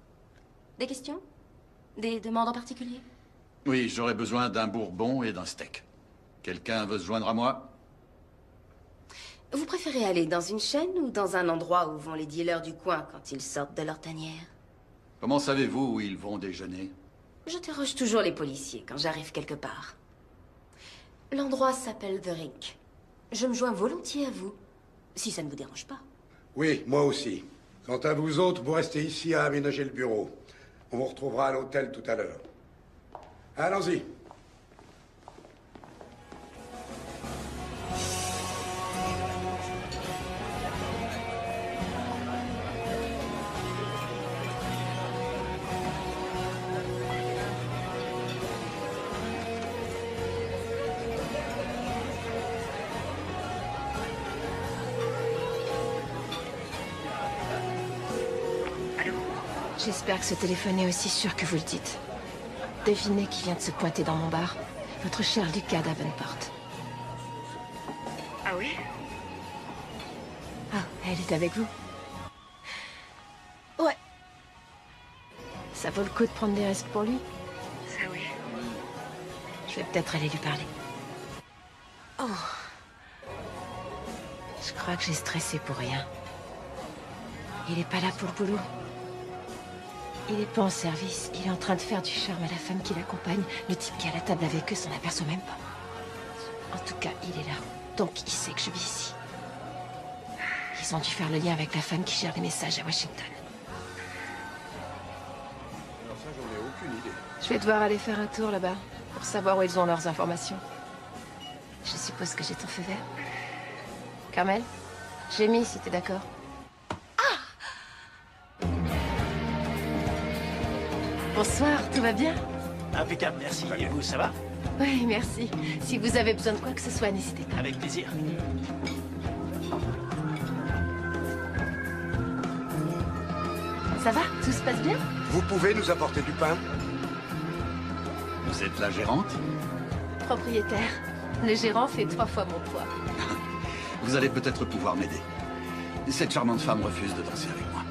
Des questions? Des demandes en particulier? Oui, j'aurais besoin d'un bourbon et d'un steak. Quelqu'un veut se joindre à moi? Vous préférez aller dans une chaîne ou dans un endroit où vont les dealers du coin quand ils sortent de leur tanière? Comment savez-vous où ils vont déjeuner? J'interroge toujours les policiers quand j'arrive quelque part. L'endroit s'appelle The Rink. Je me joins volontiers à vous, si ça ne vous dérange pas. Oui, moi aussi. Quant à vous autres, vous restez ici à aménager le bureau. On vous retrouvera à l'hôtel tout à l'heure. Allons-y. J'espère que ce téléphone est aussi sûr que vous le dites. Devinez qui vient de se pointer dans mon bar. Votre cher Lucas Davenport. Ah oui? Ah, elle est avec vous? Ouais. Ça vaut le coup de prendre des risques pour lui? Ça oui. Je vais peut-être aller lui parler. Oh. Je crois que j'ai stressé pour rien. Il est pas là pour le boulot. Il est pas en service. Il est en train de faire du charme à la femme qui l'accompagne. Le type qui est à la table avec eux s'en aperçoit même pas. En tout cas, il est là. Donc, il sait que je vis ici. Ils ont dû faire le lien avec la femme qui gère les messages à Washington. Alors ça, j'en ai aucune idée. Je vais devoir aller faire un tour là-bas pour savoir où ils ont leurs informations. Je suppose que j'ai ton feu vert. Carmel, j'ai mis si t'es d'accord. Bonsoir, tout va bien? Impeccable, merci. Et vous, ça va? Oui, merci. Si vous avez besoin de quoi que ce soit, n'hésitez pas. Avec plaisir. Ça va? Tout se passe bien? Vous pouvez nous apporter du pain? Vous êtes la gérante? Propriétaire. Le gérant fait 3 fois mon poids. Vous allez peut-être pouvoir m'aider. Cette charmante femme refuse de danser avec moi.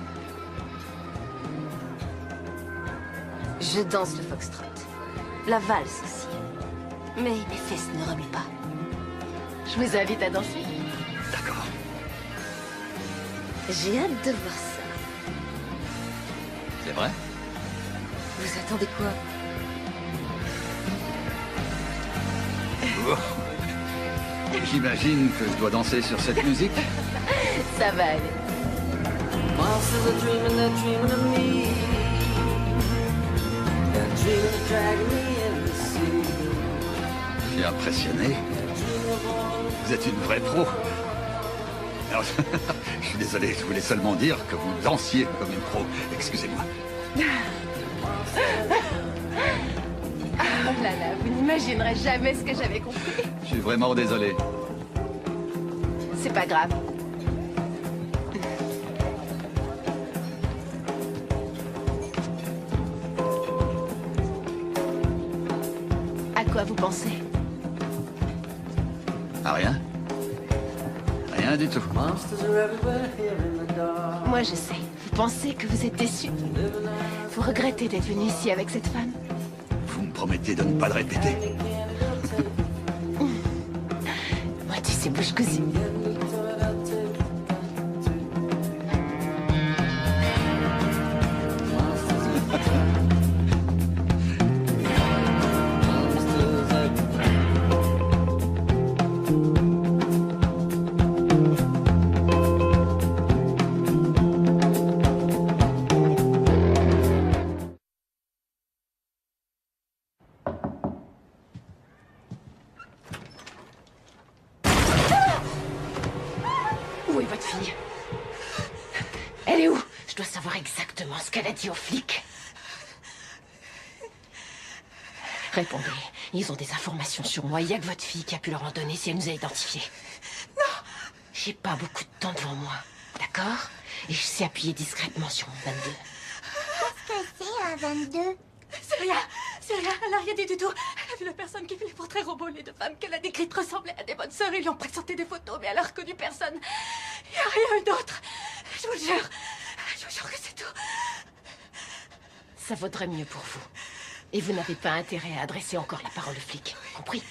Je danse le foxtrot. La valse aussi. Mais mes fesses ne remuent pas. Je vous invite à danser. D'accord. J'ai hâte de voir ça. C'est vrai? Vous attendez quoi? Oh. J'imagine que je dois danser sur cette musique. Ça va aller. Je suis impressionné. Vous êtes une vraie pro. Alors, je suis désolé, je voulais seulement dire que vous dansiez comme une pro. Excusez-moi. Oh là là, vous n'imaginerez jamais ce que j'avais compris. Je suis vraiment désolé. C'est pas grave. À quoi vous pensez? Ah, rien? Rien du tout. Moi, je sais. Vous pensez que vous êtes déçu. Vous regrettez d'être venu ici avec cette femme. Vous me promettez de ne pas le répéter? Moi, tu sais, bouche cousue. Où est votre fille? Elle est où? Je dois savoir exactement ce qu'elle a dit aux flics. Répondez. Ils ont des informations sur moi. Il n'y a que votre fille qui a pu leur en donner si elle nous a identifiés. Non! J'ai pas beaucoup de temps devant moi. D'accord? Et je sais appuyer discrètement sur mon 22. Qu'est-ce que c'est un 22? C'est rien, elle n'a rien dit du tout. Elle a vu la personne qui fait les portraits robots. Les deux femmes qu'elle a décrites ressemblaient à des bonnes sœurs. Ils lui ont présenté des photos, mais elle a reconnu personne. Il n'y a rien eu d'autre. Je vous jure que c'est tout. Ça vaudrait mieux pour vous. Et vous n'avez pas intérêt à adresser encore la parole aux flics. Compris?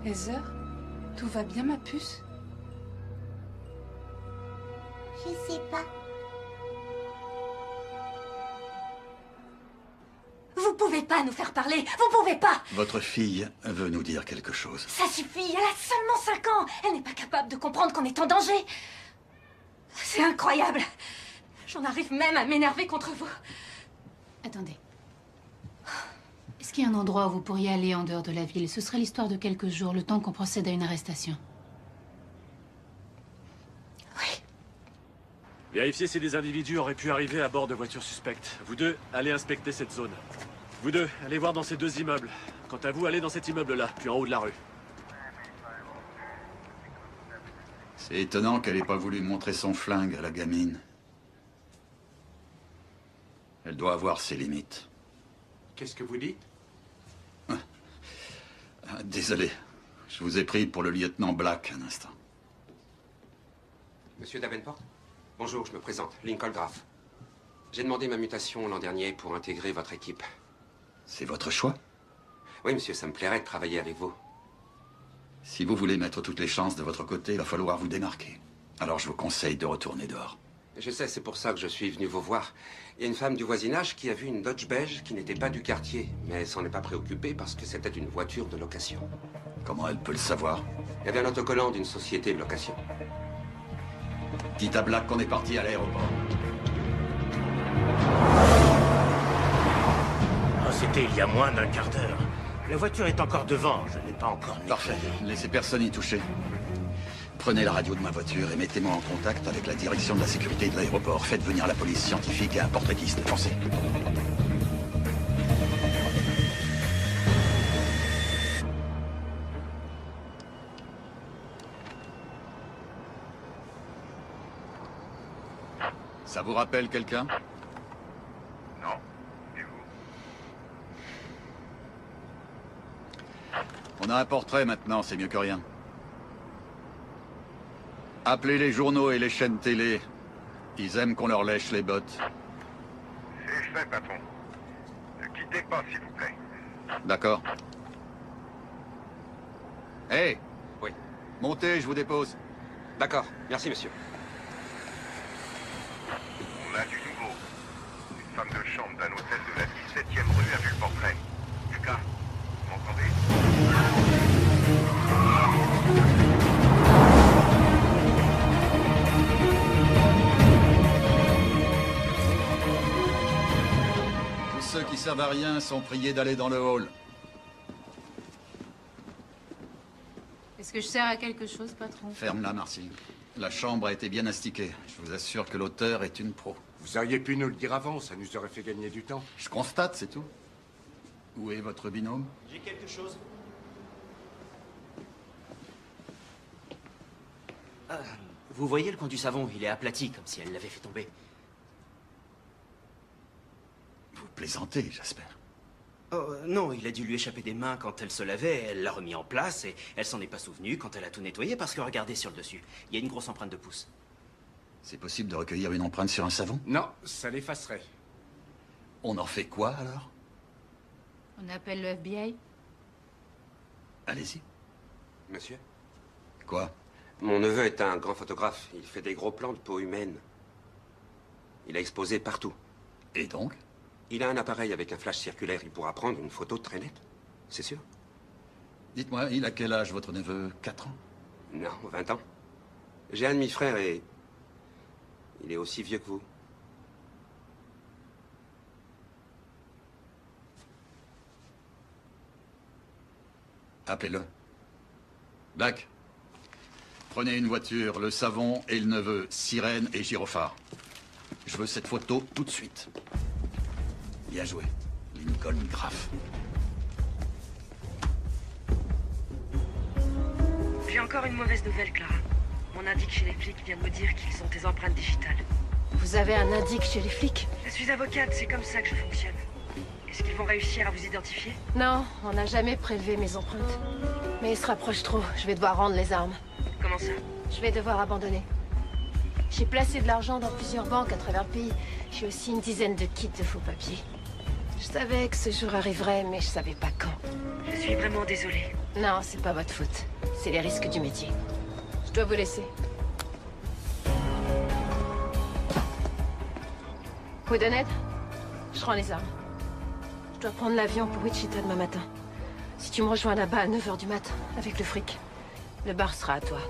Heather, tout va bien, ma puce? Je sais pas. Vous pouvez pas nous faire parler. Vous pouvez pas. Votre fille veut nous dire quelque chose. Ça suffit. Elle a seulement 5 ans. Elle n'est pas capable de comprendre qu'on est en danger. C'est incroyable. J'en arrive même à m'énerver contre vous. Attendez. Est-ce qu'il y a un endroit où vous pourriez aller en dehors de la ville? Ce serait l'histoire de quelques jours, le temps qu'on procède à une arrestation. Vérifiez si des individus auraient pu arriver à bord de voitures suspectes. Vous deux, allez inspecter cette zone. Vous deux, allez voir dans ces 2 immeubles. Quant à vous, allez dans cet immeuble-là, puis en haut de la rue. C'est étonnant qu'elle ait pas voulu montrer son flingue à la gamine. Elle doit avoir ses limites. Qu'est-ce que vous dites? Désolé. Je vous ai pris pour le lieutenant Black un instant. Monsieur Davenport? Bonjour, je me présente, Lincoln Graff. J'ai demandé ma mutation l'an dernier pour intégrer votre équipe. C'est votre choix? Oui, monsieur, ça me plairait de travailler avec vous. Si vous voulez mettre toutes les chances de votre côté, il va falloir vous démarquer. Alors je vous conseille de retourner dehors. Je sais, c'est pour ça que je suis venu vous voir. Il y a une femme du voisinage qui a vu une Dodge beige qui n'était pas du quartier, mais elle s'en est pas préoccupée parce que c'était une voiture de location. Comment elle peut le savoir? Il y avait un autocollant d'une société de location. Dites à Black qu'on est parti à l'aéroport. Oh, c'était il y a moins d'un quart d'heure. La voiture est encore devant, je n'ai pas encore nettoyé. Parfait, laissez personne y toucher. Prenez la radio de ma voiture et mettez-moi en contact avec la direction de la sécurité de l'aéroport. Faites venir la police scientifique et un portraitiste. Foncez. Ça vous rappelle quelqu'un? Non. Et vous? On a un portrait maintenant, c'est mieux que rien. Appelez les journaux et les chaînes télé. Ils aiment qu'on leur lèche les bottes. C'est fait, patron. Ne quittez pas, s'il vous plaît. D'accord. Hé! Oui. Montez, je vous dépose. D'accord, merci, monsieur. On a du nouveau. Une femme de chambre d'un hôtel de la 17e rue a vu le portrait. Lucas, vous m'entendez? Tous ceux qui servent à rien sont priés d'aller dans le hall. Est-ce que je sers à quelque chose, patron? Ferme-la, Marcy. La chambre a été bien astiquée. Je vous assure que l'auteur est une pro. Vous auriez pu nous le dire avant, ça nous aurait fait gagner du temps. Je constate, c'est tout. Où est votre binôme? J'ai quelque chose. Vous voyez le coin du savon, il est aplati, comme si elle l'avait fait tomber. Vous plaisantez, j'espère. Oh, non, il a dû lui échapper des mains quand elle se lavait, elle l'a remis en place et elle s'en est pas souvenue quand elle a tout nettoyé parce que regardez sur le dessus, il y a une grosse empreinte de pouce. C'est possible de recueillir une empreinte sur un savon? Non, ça l'effacerait. On en fait quoi, alors? On appelle le FBI? Allez-y. Monsieur? Quoi? Mon neveu est un grand photographe. Il fait des gros plans de peau humaine. Il a exposé partout. Et donc? Il a un appareil avec un flash circulaire. Il pourra prendre une photo très nette. C'est sûr. Dites-moi, il a quel âge, votre neveu? 4 ans? Non, 20 ans. J'ai un demi-frère et... il est aussi vieux que vous. Appelez-le. Black, prenez une voiture, le savon et le neveu, sirène et gyrophare. Je veux cette photo tout de suite. Bien joué, Lincoln Graff. J'ai encore une mauvaise nouvelle, Clara. Mon indique chez les flics vient de me dire qu'ils ont tes empreintes digitales. Vous avez un indique chez les flics? Je suis avocate, c'est comme ça que je fonctionne. Est-ce qu'ils vont réussir à vous identifier? Non, on n'a jamais prélevé mes empreintes. Mais ils se rapprochent trop, je vais devoir rendre les armes. Comment ça? Je vais devoir abandonner. J'ai placé de l'argent dans plusieurs banques à travers le pays. J'ai aussi une dizaine de kits de faux papiers. Je savais que ce jour arriverait, mais je savais pas quand. Je suis vraiment désolée. Non, c'est pas votre faute. C'est les risques du métier. Je dois vous laisser. Woodenhead, je rends les armes. Je dois prendre l'avion pour Wichita demain matin. Si tu me rejoins là-bas à 9h du matin, avec le fric, le bar sera à toi.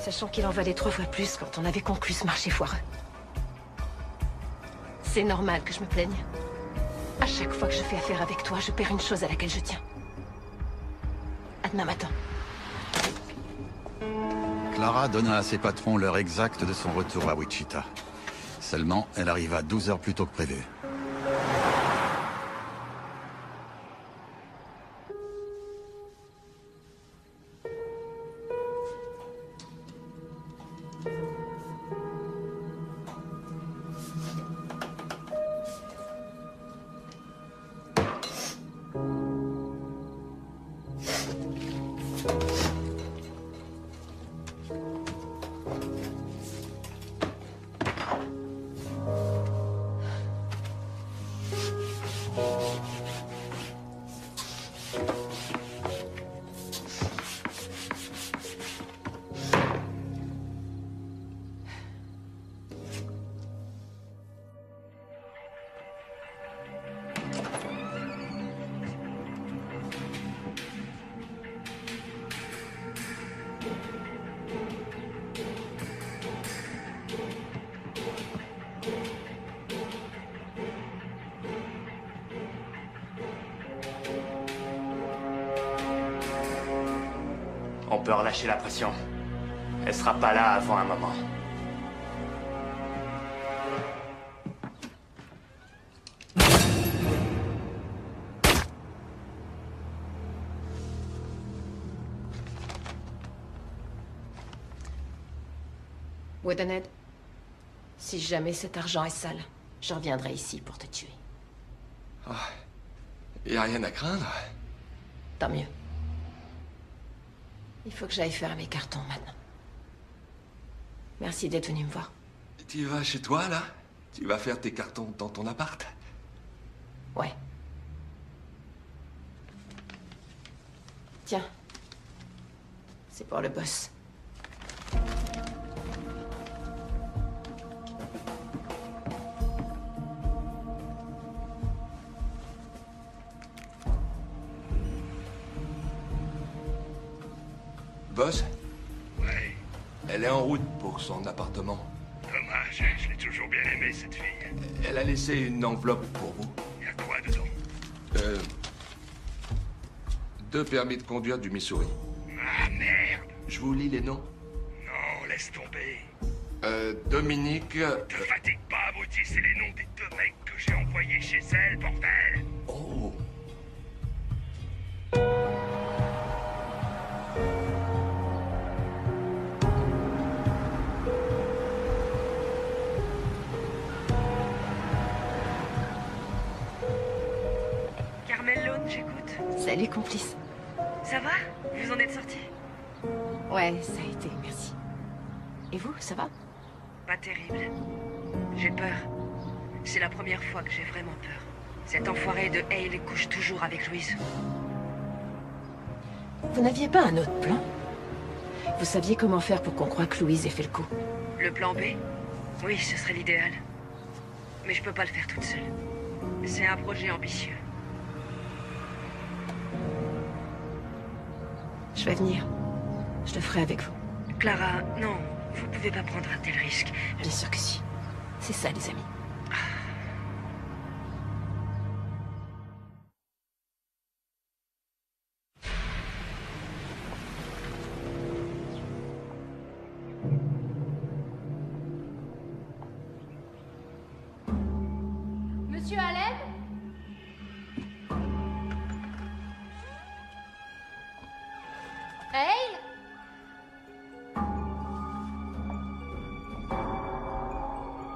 Sachant qu'il en valait 3 fois plus quand on avait conclu ce marché foireux. C'est normal que je me plaigne. À chaque fois que je fais affaire avec toi, je perds une chose à laquelle je tiens. À demain matin. Clara donna à ses patrons l'heure exacte de son retour à Wichita. Seulement, elle arriva 12 heures plus tôt que prévu. On peut relâcher la pression. Elle sera pas là avant un moment. Woodenhead, si jamais cet argent est sale, je reviendrai ici pour te tuer. Ah, y a rien à craindre. Tant mieux. Il faut que j'aille faire mes cartons maintenant. Merci d'être venu me voir. Tu vas chez toi, là? Tu vas faire tes cartons dans ton appart? Ouais. Tiens. C'est pour le boss. Boss? Ouais. Elle est en route pour son appartement. Dommage, je l'ai toujours bien aimée, cette fille. Elle a laissé une enveloppe pour vous. Y a quoi dedans? 2 permis de conduire du Missouri. Ah, merde. Je vous lis les noms. Non, laisse tomber. Dominique... Te fatigue pas, abruti, c'est les noms des 2 mecs que j'ai envoyés chez elle, bordel. Oh. Carmel Lone, j'écoute. Salut, complice. Ça va? Vous en êtes sortis? Ouais, ça a été, merci. Et vous, ça va? Pas terrible. J'ai peur. C'est la première fois que j'ai vraiment peur. Cet enfoiré de Hale couche toujours avec Louise. Vous n'aviez pas un autre plan? Vous saviez comment faire pour qu'on croie que Louise ait fait le coup? Le plan B? Oui, ce serait l'idéal. Mais je peux pas le faire toute seule. C'est un projet ambitieux. Je vais venir. Je le ferai avec vous. Clara, non. Vous pouvez pas prendre un tel risque. Bien sûr que si. C'est ça, les amis. Monsieur Allen? Hale?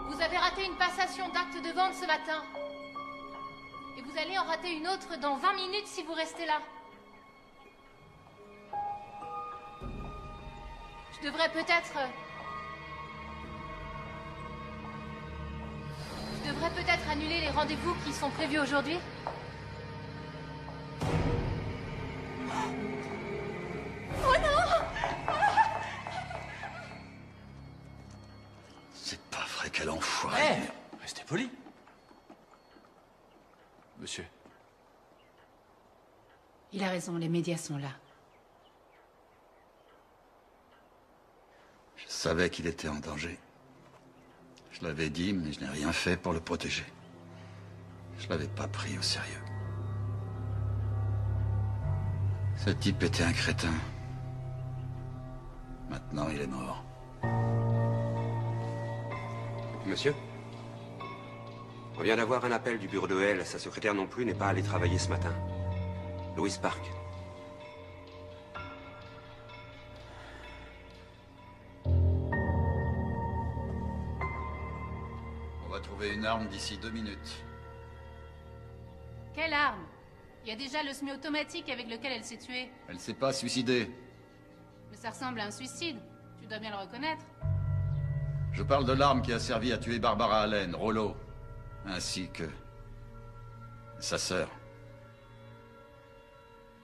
Vous avez raté une passation d'acte de vente ce matin. Et vous allez en rater une autre dans 20 minutes si vous restez là. Je devrais peut-être... Je devrais peut-être annuler les rendez-vous qui sont prévus aujourd'hui. Oh non! C'est pas vrai, quel enfoiré. Restez poli. Monsieur. Il a raison, les médias sont là. Je savais qu'il était en danger. Je l'avais dit, mais je n'ai rien fait pour le protéger. Je l'avais pas pris au sérieux. Ce type était un crétin. Maintenant, il est mort. Monsieur? On vient d'avoir un appel du bureau de Hale. Sa secrétaire non plus n'est pas allée travailler ce matin. Louise Park. On va trouver une arme d'ici 2 minutes. Quelle arme? Il y a déjà le semi-automatique avec lequel elle s'est tuée. Elle s'est pas suicidée. Mais ça ressemble à un suicide. Tu dois bien le reconnaître. Je parle de l'arme qui a servi à tuer Barbara Allen, Rollo, ainsi que sa sœur.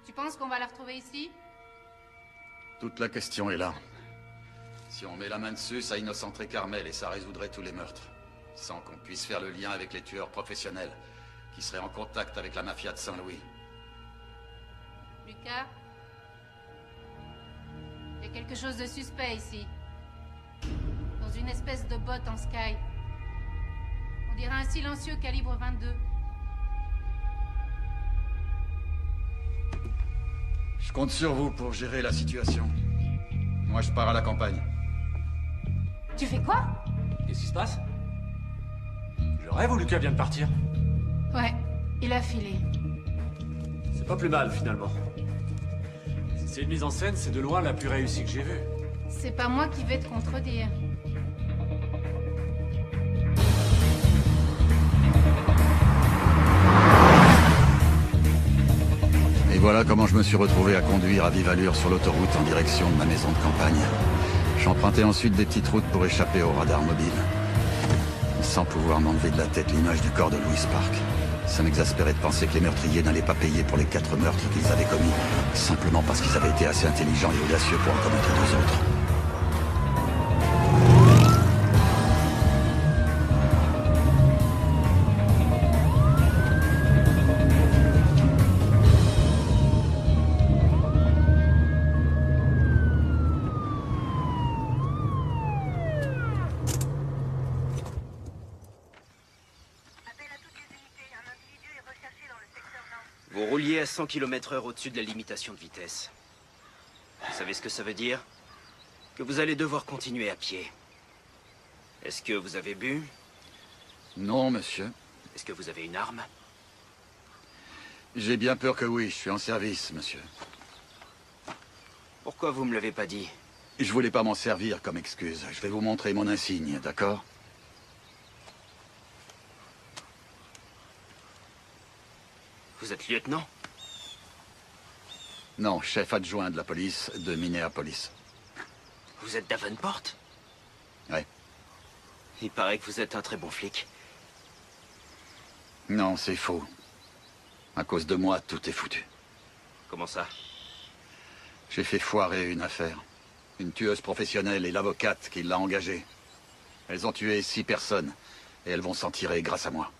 Tu penses qu'on va la retrouver ici? Toute la question est là. Si on met la main dessus, ça innocenterait Carmel et ça résoudrait tous les meurtres. Sans qu'on puisse faire le lien avec les tueurs professionnels, qui seraient en contact avec la mafia de Saint-Louis. Lucas? Il y a quelque chose de suspect ici. Dans une espèce de botte en sky. On dirait un silencieux calibre 22. Je compte sur vous pour gérer la situation. Moi, je pars à la campagne. Tu fais quoi? Qu'est-ce qui se passe? Je rêve ou Lucas vient de partir? Ouais, il a filé. C'est pas plus mal, finalement. Si c'est une mise en scène, c'est de loin la plus réussie que j'ai vue. C'est pas moi qui vais te contredire. Et voilà comment je me suis retrouvé à conduire à vive allure sur l'autoroute en direction de ma maison de campagne. J'empruntais ensuite des petites routes pour échapper au radar mobile. Sans pouvoir m'enlever de la tête l'image du corps de Louise Park. Ça m'exaspérait de penser que les meurtriers n'allaient pas payer pour les 4 meurtres qu'ils avaient commis, simplement parce qu'ils avaient été assez intelligents et audacieux pour en commettre 2 autres. Vous rouliez à 100 km/h au-dessus de la limitation de vitesse. Vous savez ce que ça veut dire? Que vous allez devoir continuer à pied. Est-ce que vous avez bu? Non, monsieur. Est-ce que vous avez une arme? J'ai bien peur que oui, je suis en service, monsieur. Pourquoi vous me l'avez pas dit? Je voulais pas m'en servir comme excuse. Je vais vous montrer mon insigne, d'accord? Vous êtes lieutenant? Non, chef adjoint de la police de Minneapolis. Vous êtes Davenport? Ouais. Il paraît que vous êtes un très bon flic. Non, c'est faux. À cause de moi, tout est foutu. Comment ça? J'ai fait foirer une affaire. Une tueuse professionnelle et l'avocate qui l'a engagée. Elles ont tué 6 personnes. Et elles vont s'en tirer grâce à moi.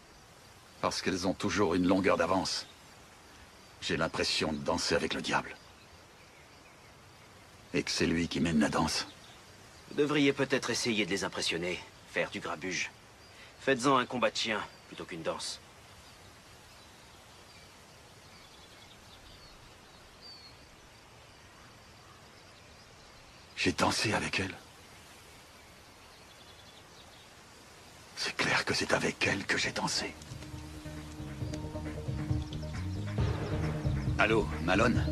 Parce qu'elles ont toujours une longueur d'avance. J'ai l'impression de danser avec le diable. Et que c'est lui qui mène la danse. Vous devriez peut-être essayer de les impressionner. Faire du grabuge. Faites-en un combat de chien, plutôt qu'une danse. J'ai dansé avec elle. C'est clair que c'est avec elle que j'ai dansé. Allô, Malone?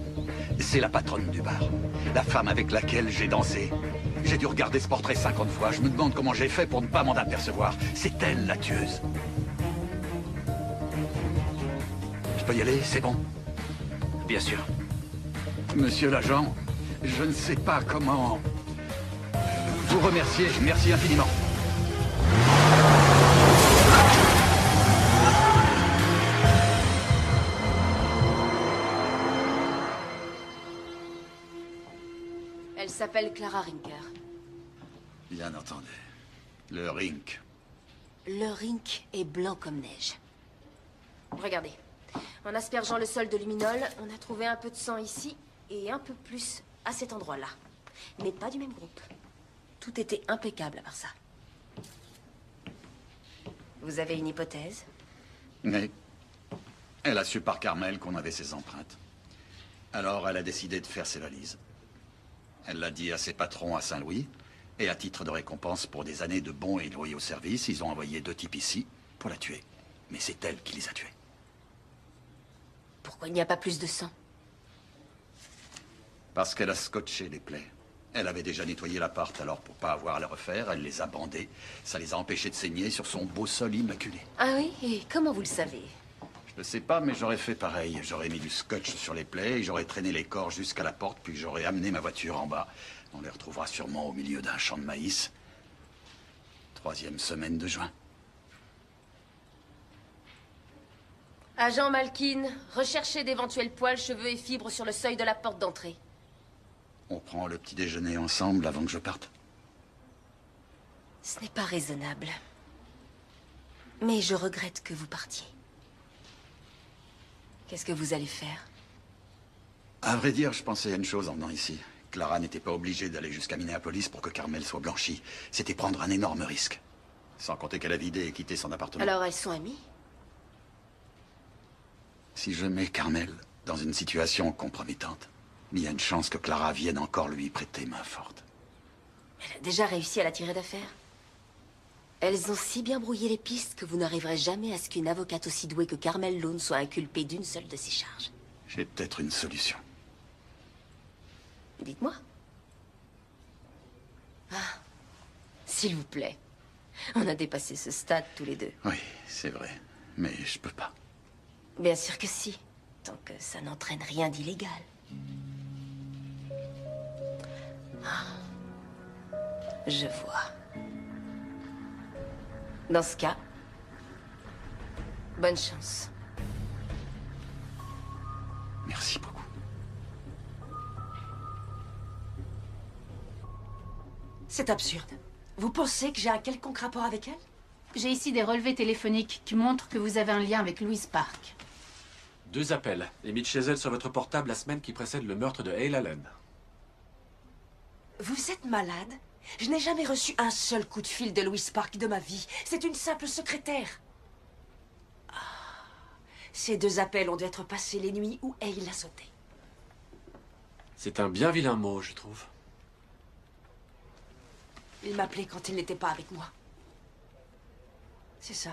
C'est la patronne du bar. La femme avec laquelle j'ai dansé. J'ai dû regarder ce portrait 50 fois. Je me demande comment j'ai fait pour ne pas m'en apercevoir. C'est elle, la tueuse. Je peux y aller, c'est bon? Bien sûr. Monsieur l'agent, je ne sais pas comment vous remercier. Merci infiniment. Elle s'appelle Clara Rinker. Bien entendu. Le Rink. Le Rink est blanc comme neige. Regardez. En aspergeant le sol de luminol, on a trouvé un peu de sang ici et un peu plus à cet endroit-là. Mais pas du même groupe. Tout était impeccable à part ça. Vous avez une hypothèse? Mais elle a su par Carmel qu'on avait ses empreintes. Alors elle a décidé de faire ses valises. Elle l'a dit à ses patrons à Saint-Louis. Et à titre de récompense pour des années de bons et loyaux services, ils ont envoyé 2 types ici pour la tuer. Mais c'est elle qui les a tués. Pourquoi il n'y a pas plus de sang? Parce qu'elle a scotché les plaies. Elle avait déjà nettoyé l'appart, alors pour pas avoir à le refaire, elle les a bandés. Ça les a empêchés de saigner sur son beau sol immaculé. Ah oui? Et comment vous le savez? Je ne sais pas, mais j'aurais fait pareil. J'aurais mis du scotch sur les plaies, et j'aurais traîné les corps jusqu'à la porte, puis j'aurais amené ma voiture en bas. On les retrouvera sûrement au milieu d'un champ de maïs. 3e semaine de juin. Agent Malkin, recherchez d'éventuels poils, cheveux et fibres sur le seuil de la porte d'entrée. On prend le petit déjeuner ensemble avant que je parte. Ce n'est pas raisonnable. Mais je regrette que vous partiez. Qu'est-ce que vous allez faire? À vrai dire, je pensais à une chose en venant ici. Clara n'était pas obligée d'aller jusqu'à Minneapolis pour que Carmel soit blanchie. C'était prendre un énorme risque. Sans compter qu'elle a vidé et quitté son appartement. Alors elles sont amies? Si je mets Carmel dans une situation compromettante, il y a une chance que Clara vienne encore lui prêter main forte. Elle a déjà réussi à la tirer d'affaire. Elles ont si bien brouillé les pistes que vous n'arriverez jamais à ce qu'une avocate aussi douée que Carmel Lone soit inculpée d'une seule de ces charges. J'ai peut-être une solution. Dites-moi. Ah, s'il vous plaît. On a dépassé ce stade tous les deux. Oui, c'est vrai. Mais je peux pas. Bien sûr que si. Tant que ça n'entraîne rien d'illégal. Ah, je vois. Dans ce cas, bonne chance. Merci beaucoup. C'est absurde. Vous pensez que j'ai un quelconque rapport avec elle? J'ai ici des relevés téléphoniques qui montrent que vous avez un lien avec Louise Park. 2 appels, émis chez elle sur votre portable la semaine qui précède le meurtre de Hale Allen. Vous êtes malade? Je n'ai jamais reçu un seul coup de fil de Louise Park de ma vie. C'est une simple secrétaire. Ah, ces 2 appels ont dû être passés les nuits où Hale l'a sauté. C'est un bien vilain mot, je trouve. Il m'appelait quand il n'était pas avec moi. C'est ça.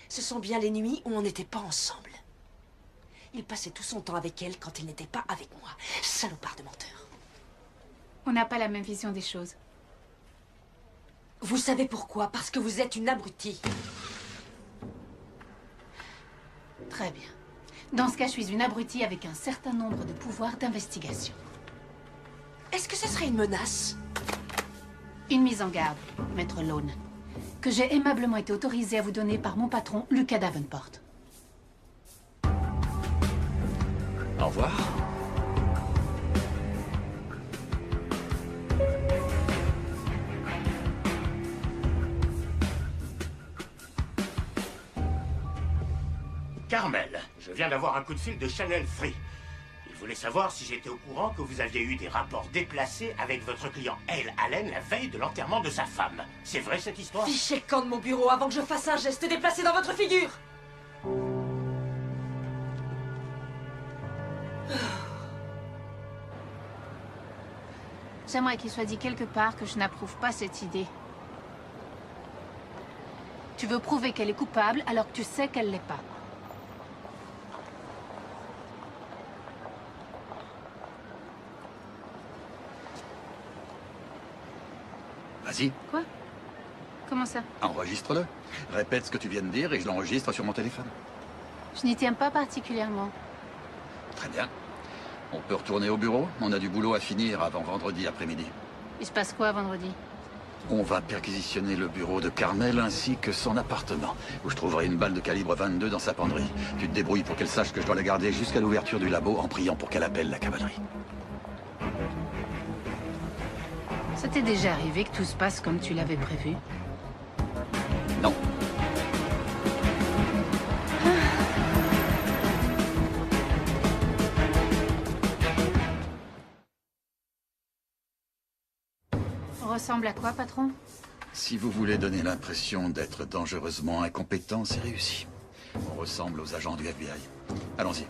Ce sont bien les nuits où on n'était pas ensemble. Il passait tout son temps avec elle quand il n'était pas avec moi. Salopard de menteur. On n'a pas la même vision des choses. Vous savez pourquoi? Parce que vous êtes une abrutie. Très bien. Dans ce cas, je suis une abrutie avec un certain nombre de pouvoirs d'investigation. Est-ce que ce serait une menace? Une mise en garde, Maître Lone, que j'ai aimablement été autorisée à vous donner par mon patron, Lucas Davenport. Carmel, je viens d'avoir un coup de fil de Channel Free. Il voulait savoir si j'étais au courant que vous aviez eu des rapports déplacés avec votre client Hale Allen la veille de l'enterrement de sa femme. C'est vrai cette histoire? Fichez le camp de mon bureau avant que je fasse un geste déplacé dans votre figure. J'aimerais qu'il soit dit quelque part que je n'approuve pas cette idée. Tu veux prouver qu'elle est coupable alors que tu sais qu'elle l'est pas. Vas-y, Quoi? Comment ça? enregistre-le. Répète ce que tu viens de dire et je l'enregistre sur mon téléphone. Je n'y tiens pas particulièrement. Très bien. On peut retourner au bureau? On a du boulot à finir avant vendredi après-midi. Il se passe quoi vendredi? On va perquisitionner le bureau de Carmel ainsi que son appartement, où je trouverai une balle de calibre 22 dans sa penderie. Tu te débrouilles pour qu'elle sache que je dois la garder jusqu'à l'ouverture du labo en priant pour qu'elle appelle la cavalerie. Ça t'est déjà arrivé que tout se passe comme tu l'avais prévu? Non. On ressemble à quoi, patron? Si vous voulez donner l'impression d'être dangereusement incompétent, c'est réussi. On ressemble aux agents du FBI. Allons-y.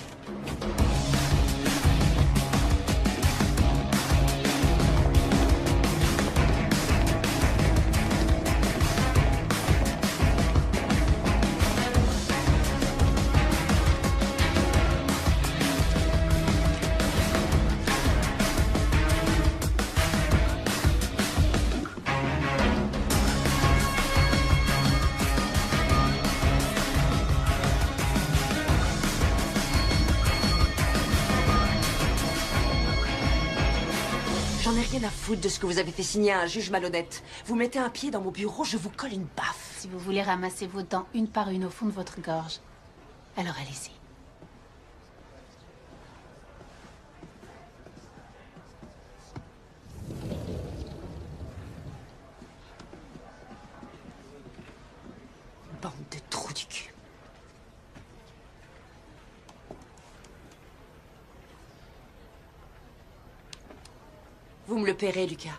J'en ai rien à foutre de ce que vous avez fait signer à un juge malhonnête. Vous mettez un pied dans mon bureau, je vous colle une baffe. Si vous voulez ramasser vos dents une par une au fond de votre gorge, alors allez-y. Bande de trous du cul. Vous me le paierez, Lucas.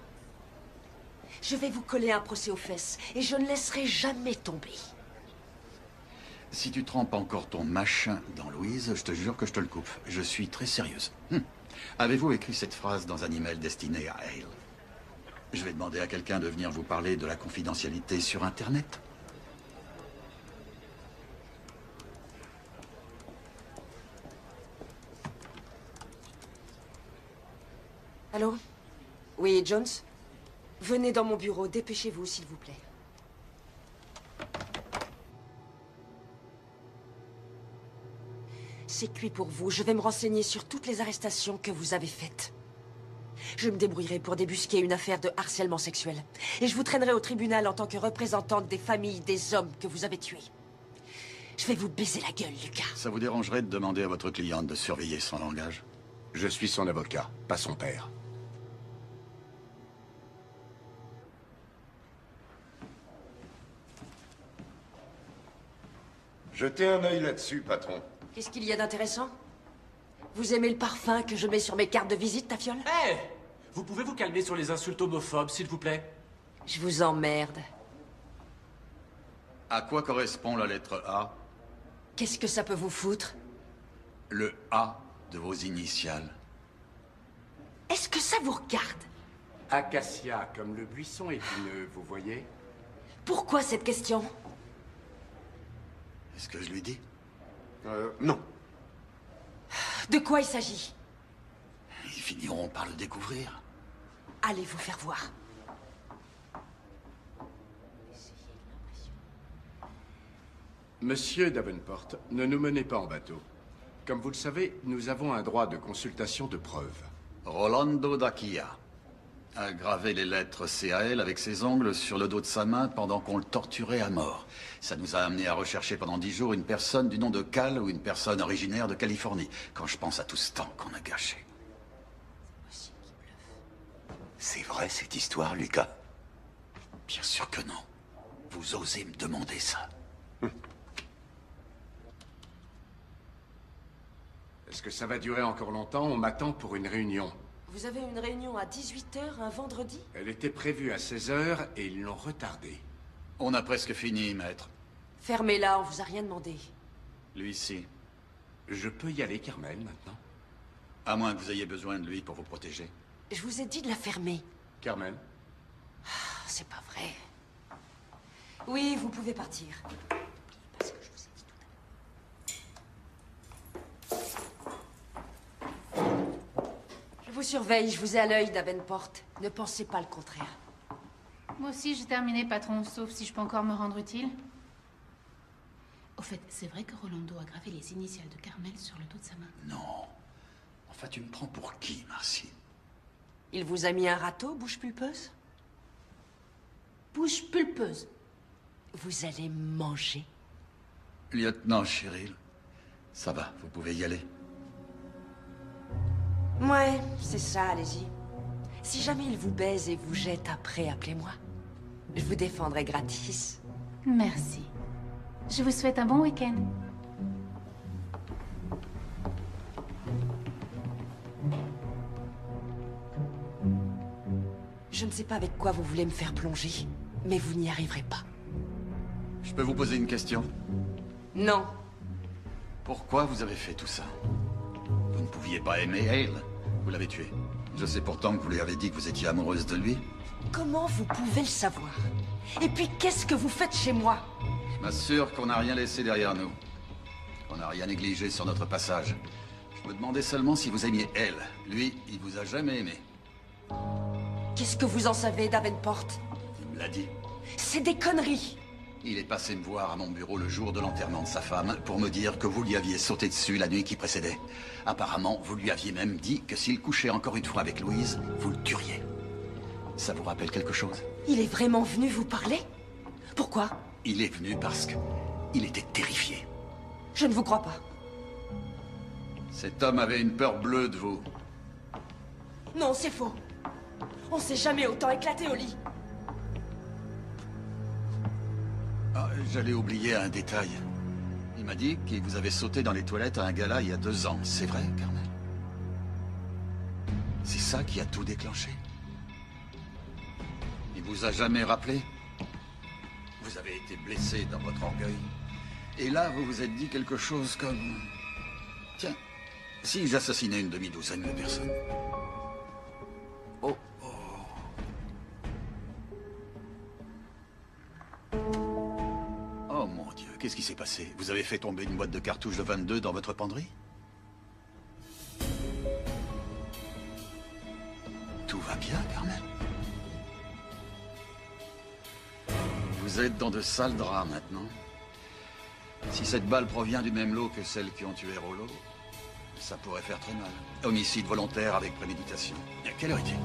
Je vais vous coller un procès aux fesses et je ne laisserai jamais tomber. Si tu trempes encore ton machin dans Louise, je te jure que je te le coupe. Je suis très sérieuse. Avez-vous écrit cette phrase dans un email destiné à Hale? Je vais demander à quelqu'un de venir vous parler de la confidentialité sur Internet. Allô? Oui, Jones? Venez dans mon bureau, dépêchez-vous, s'il vous plaît. C'est cuit pour vous. Je vais me renseigner sur toutes les arrestations que vous avez faites. Je me débrouillerai pour débusquer une affaire de harcèlement sexuel. Et je vous traînerai au tribunal en tant que représentante des familles des hommes que vous avez tués. Je vais vous baiser la gueule, Lucas. Ça vous dérangerait de demander à votre cliente de surveiller son langage? Je suis son avocat, pas son père. Jetez un œil là-dessus, patron. Qu'est-ce qu'il y a d'intéressant? Vous aimez le parfum que je mets sur mes cartes de visite, ta fiole? Hé! Vous pouvez vous calmer sur les insultes homophobes, s'il vous plaît? Je vous emmerde. À quoi correspond la lettre A? Qu'est-ce que ça peut vous foutre? Le A de vos initiales. Est-ce que ça vous regarde? Acacia, comme le buisson épineux, vous voyez? Pourquoi cette question? Est-ce que je lui dis? Non. De quoi il s'agit? Ils finiront par le découvrir. Allez vous faire voir. Monsieur Davenport, ne nous menez pas en bateau. Comme vous le savez, nous avons un droit de consultation de preuves. Rolando Dacquia a gravé les lettres CAL avec ses ongles sur le dos de sa main pendant qu'on le torturait à mort. Ça nous a amené à rechercher pendant 10 jours une personne du nom de Cal ou une personne originaire de Californie. Quand je pense à tout ce temps qu'on a gâché. C'est vrai cette histoire, Lucas? Bien sûr que non. Vous osez me demander ça? Est-ce que ça va durer encore longtemps? On m'attend pour une réunion. Vous avez une réunion à 18h un vendredi? Elle était prévue à 16h et ils l'ont retardée. On a presque fini, maître. Fermez-la, on vous a rien demandé. Lui, si. Je peux y aller, Carmel, maintenant? À moins que vous ayez besoin de lui pour vous protéger. Je vous ai dit de la fermer. Carmel? C'est pas vrai. Oui, vous pouvez partir. Parce que je vous ai dit tout à l'heure. Je vous surveille, je vous ai à l'œil, Davenport. Ne pensez pas le contraire. Moi aussi, j'ai terminé, patron, sauf si je peux encore me rendre utile. Au fait, c'est vrai que Rolando a gravé les initiales de Carmel sur le dos de sa main? Non. Enfin, tu me prends pour qui, Marcy? Il vous a mis un râteau, bouche pulpeuse? Bouche pulpeuse. Vous allez manger? Lieutenant Cheryl, ça va, vous pouvez y aller. Ouais, c'est ça, allez-y. Si jamais il vous baise et vous jette après, appelez-moi. Je vous défendrai gratis. Merci. Je vous souhaite un bon week-end. Je ne sais pas avec quoi vous voulez me faire plonger, mais vous n'y arriverez pas. Je peux vous poser une question? Non. Pourquoi vous avez fait tout ça? Vous ne pouviez pas aimer Hale. Vous l'avez tué. Je sais pourtant que vous lui avez dit que vous étiez amoureuse de lui. Comment vous pouvez le savoir? Et puis, qu'est-ce que vous faites chez moi? Je m'assure qu'on n'a rien laissé derrière nous. On n'a rien négligé sur notre passage. Je me demandais seulement si vous aimiez Hale. Lui, il vous a jamais aimé. Qu'est-ce que vous en savez, Davenport? Il me l'a dit. C'est des conneries. Il est passé me voir à mon bureau le jour de l'enterrement de sa femme pour me dire que vous lui aviez sauté dessus la nuit qui précédait. Apparemment, vous lui aviez même dit que s'il couchait encore une fois avec Louise, vous le tueriez. Ça vous rappelle quelque chose? Il est vraiment venu vous parler? Pourquoi? Il est venu parce que il était terrifié. Je ne vous crois pas. Cet homme avait une peur bleue de vous. Non, c'est faux. On s'est jamais autant éclaté au lit. Ah, j'allais oublier un détail. Il m'a dit qu'il vous avait sauté dans les toilettes à un gala il y a 2 ans. C'est vrai, Carmel? C'est ça qui a tout déclenché? Il vous a jamais rappelé? Vous avez été blessé dans votre orgueil. Et là, vous vous êtes dit quelque chose comme... Tiens, si j'assassinais une demi-douzaine de personnes? Oh, oh mon Dieu, qu'est-ce qui s'est passé? Vous avez fait tomber une boîte de cartouches de 22 dans votre penderie? Tout va bien, Carmel? Vous êtes dans de sales draps maintenant. Si cette balle provient du même lot que celles qui ont tué Rollo, ça pourrait faire très mal. Homicide volontaire avec préméditation. À quelle heure est-il?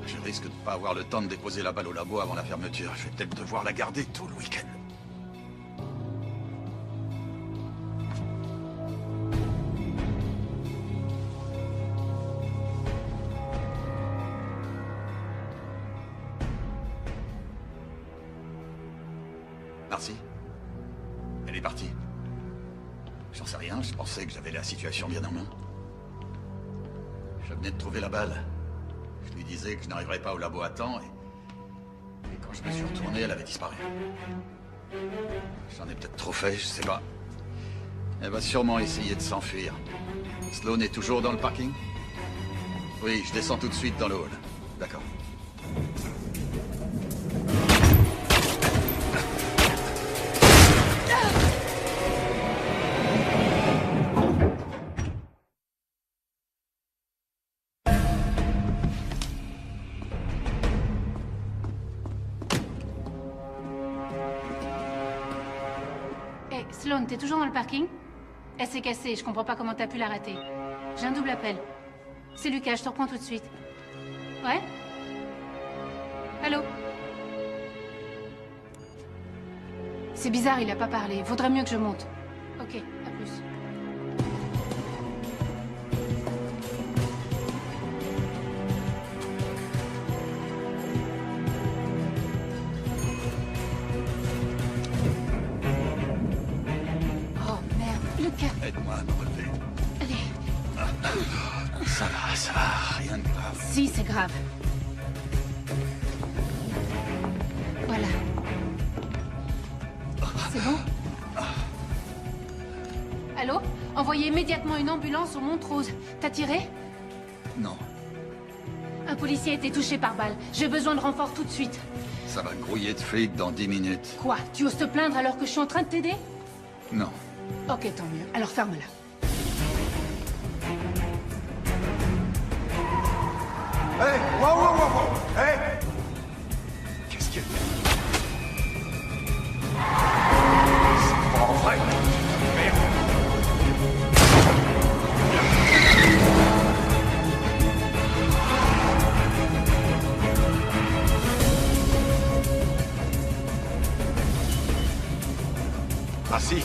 Je risque de ne pas avoir le temps de déposer la balle au labo avant la fermeture. Je vais peut-être devoir la garder tout le week-end. Merci. Elle est partie. J'en sais rien, je pensais que j'avais la situation bien en main. Je venais de trouver la balle. Je lui disais que je n'arriverais pas au labo à temps et quand je me suis retourné, elle avait disparu. J'en ai peut-être trop fait, je sais pas. Elle va sûrement essayer de s'enfuir. Sloan est toujours dans le parking? Oui, je descends tout de suite dans le hall. D'accord. Sloan, t'es toujours dans le parking? Elle s'est cassée, je comprends pas comment t'as pu la rater. J'ai un double appel. C'est Lucas, je te reprends tout de suite. Ouais? Allô? C'est bizarre, il a pas parlé. Vaudrait mieux que je monte. Ok, à plus. Aide-moi à me relever. Allez. Ça va, rien de grave. Si, c'est grave. Voilà. C'est bon? Allô? Envoyez immédiatement une ambulance au Montrose. T'as tiré? Non, Un policier a été touché par balle. J'ai besoin de renfort tout de suite. ça va grouiller de flics dans 10 minutes. Quoi? Tu oses te plaindre alors que je suis en train de t'aider? Non. Ok, tant mieux. Alors ferme-la. Hey, wow. Hey. Qu'est-ce qu'il y a? C'est pas vrai. Merde. Ah si.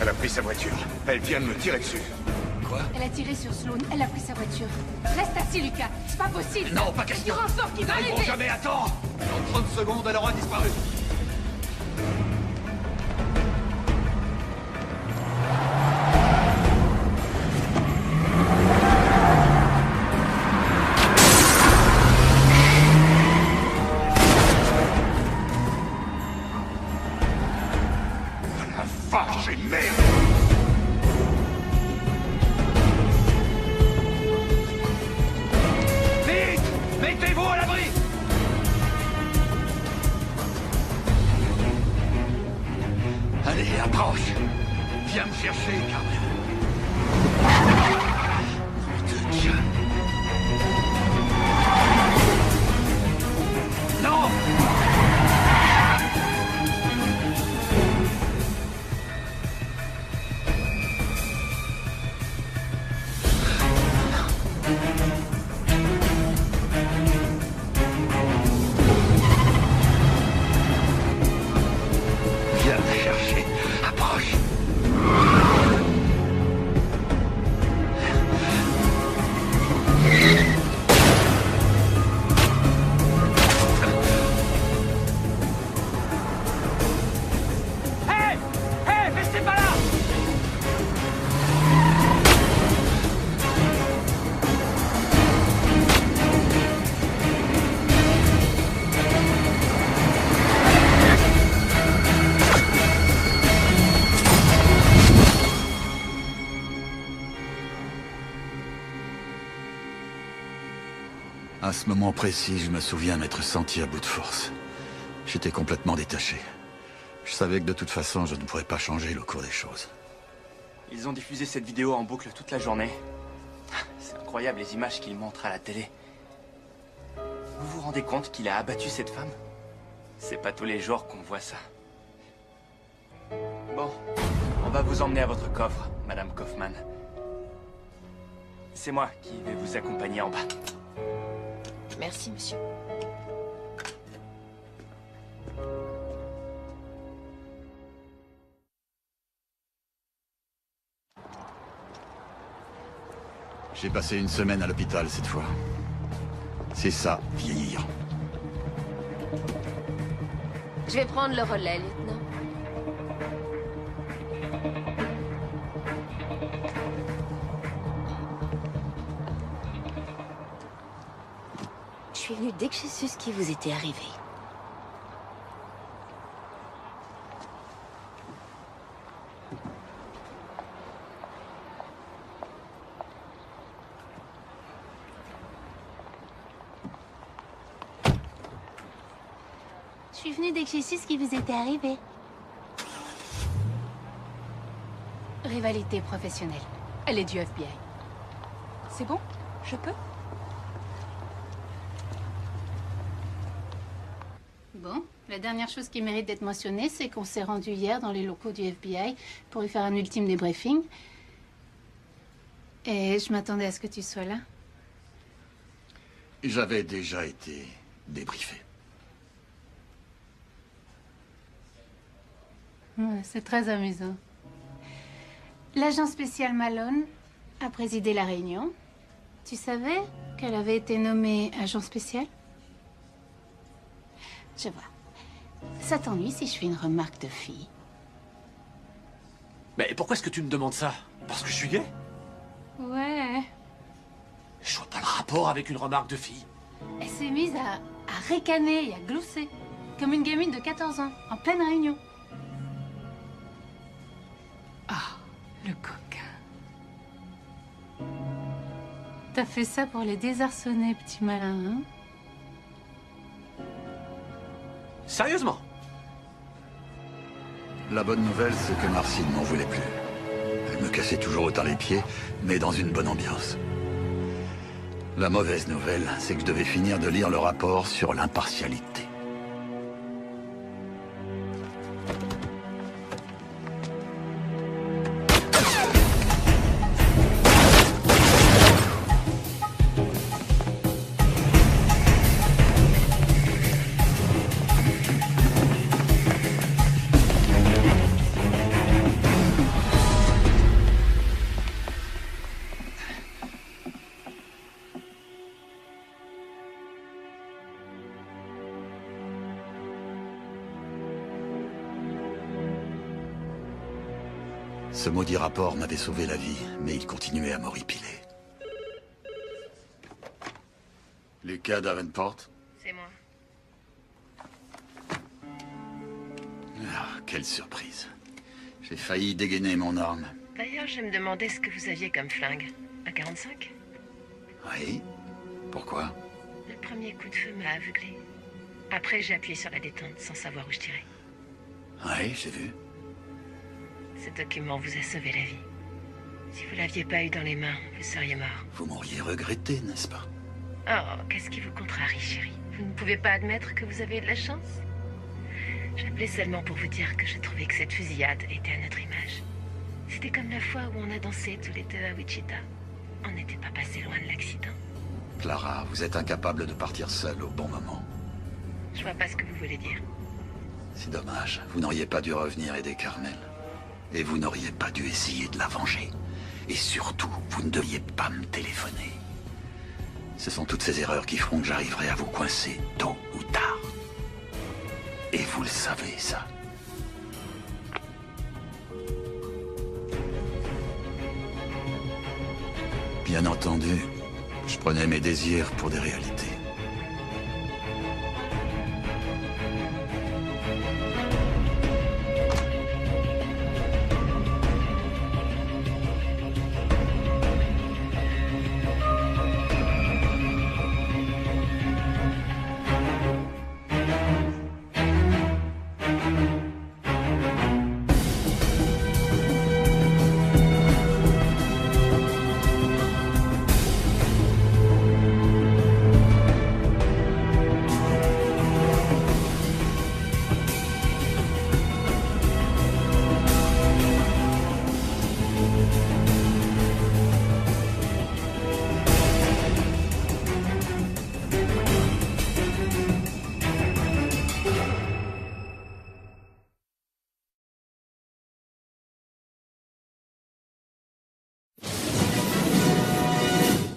Elle a pris sa voiture. Elle vient de me tirer dessus. Quoi? Elle a tiré sur Sloan. Elle a pris sa voiture. Reste assis, Lucas. C'est pas possible. Non, pas question. Du renfort qui va Ils vont arriver. jamais attendre. Dans 30 secondes, elle aura disparu. La vache et merde. Vite! Mettez-vous à l'abri! Allez, approche! Viens me chercher, Carmen. Non! Viens me chercher. Approche. Hé! Hé! Restez pas là! À ce moment précis, je me souviens m'être senti à bout de force. J'étais complètement détaché. Je savais que de toute façon, je ne pourrais pas changer le cours des choses. Ils ont diffusé cette vidéo en boucle toute la journée. C'est incroyable les images qu'ils montrent à la télé. Vous vous rendez compte qu'il a abattu cette femme? C'est pas tous les jours qu'on voit ça. Bon, on va vous emmener à votre coffre, Madame Kaufman. C'est moi qui vais vous accompagner en bas. Merci, monsieur. J'ai passé une semaine à l'hôpital cette fois. C'est ça, vieillir. Je vais prendre le relais, lieutenant. Je suis venue dès que j'ai su ce qui vous était arrivé. Je suis venue dès que j'ai su ce qui vous était arrivé. Rivalité professionnelle. Elle est du FBI. C'est bon? Je peux? Bon, la dernière chose qui mérite d'être mentionnée, c'est qu'on s'est rendu hier dans les locaux du FBI pour y faire un ultime débriefing. Et je m'attendais à ce que tu sois là. J'avais déjà été débriefé. Ouais, c'est très amusant. L'agent spécial Malone a présidé la réunion. Tu savais qu'elle avait été nommée agent spécial? Je vois. Ça t'ennuie si je fais une remarque de fille? Mais pourquoi est-ce que tu me demandes ça? Parce que je suis gay? Ouais. Je vois pas le rapport avec une remarque de fille. Elle s'est mise à ricaner et à glousser. Comme une gamine de 14 ans, en pleine réunion. Ah, le coquin. T'as fait ça pour les désarçonner, petit malin, hein? Sérieusement? La bonne nouvelle, c'est que Marcy ne m'en voulait plus. Elle me cassait toujours autant les pieds, mais dans une bonne ambiance. La mauvaise nouvelle, c'est que je devais finir de lire le rapport sur l'impartialité. Ce maudit rapport m'avait sauvé la vie, mais il continuait à m'horripiler. Lucas Davenport? C'est moi. Ah, quelle surprise. J'ai failli dégainer mon arme. D'ailleurs, je me demandais ce que vous aviez comme flingue. Un 45? Oui? Pourquoi? Le premier coup de feu m'a aveuglé. Après, j'ai appuyé sur la détente sans savoir où je tirais. Oui, j'ai vu. Ce document vous a sauvé la vie. Si vous l'aviez pas eu dans les mains, vous seriez mort. Vous m'auriez regretté, n'est-ce pas? Oh, qu'est-ce qui vous contrarie, chérie? Vous ne pouvez pas admettre que vous avez eu de la chance? J'appelais seulement pour vous dire que je trouvais que cette fusillade était à notre image. C'était comme la fois où on a dansé tous les deux à Wichita. On n'était pas passé loin de l'accident. Clara, vous êtes incapable de partir seule au bon moment. Je vois pas ce que vous voulez dire. C'est dommage. Vous n'auriez pas dû revenir aider Carmel. Et vous n'auriez pas dû essayer de la venger. Et surtout, vous ne deviez pas me téléphoner. Ce sont toutes ces erreurs qui feront que j'arriverai à vous coincer tôt ou tard. Et vous le savez, ça. Bien entendu, je prenais mes désirs pour des réalités.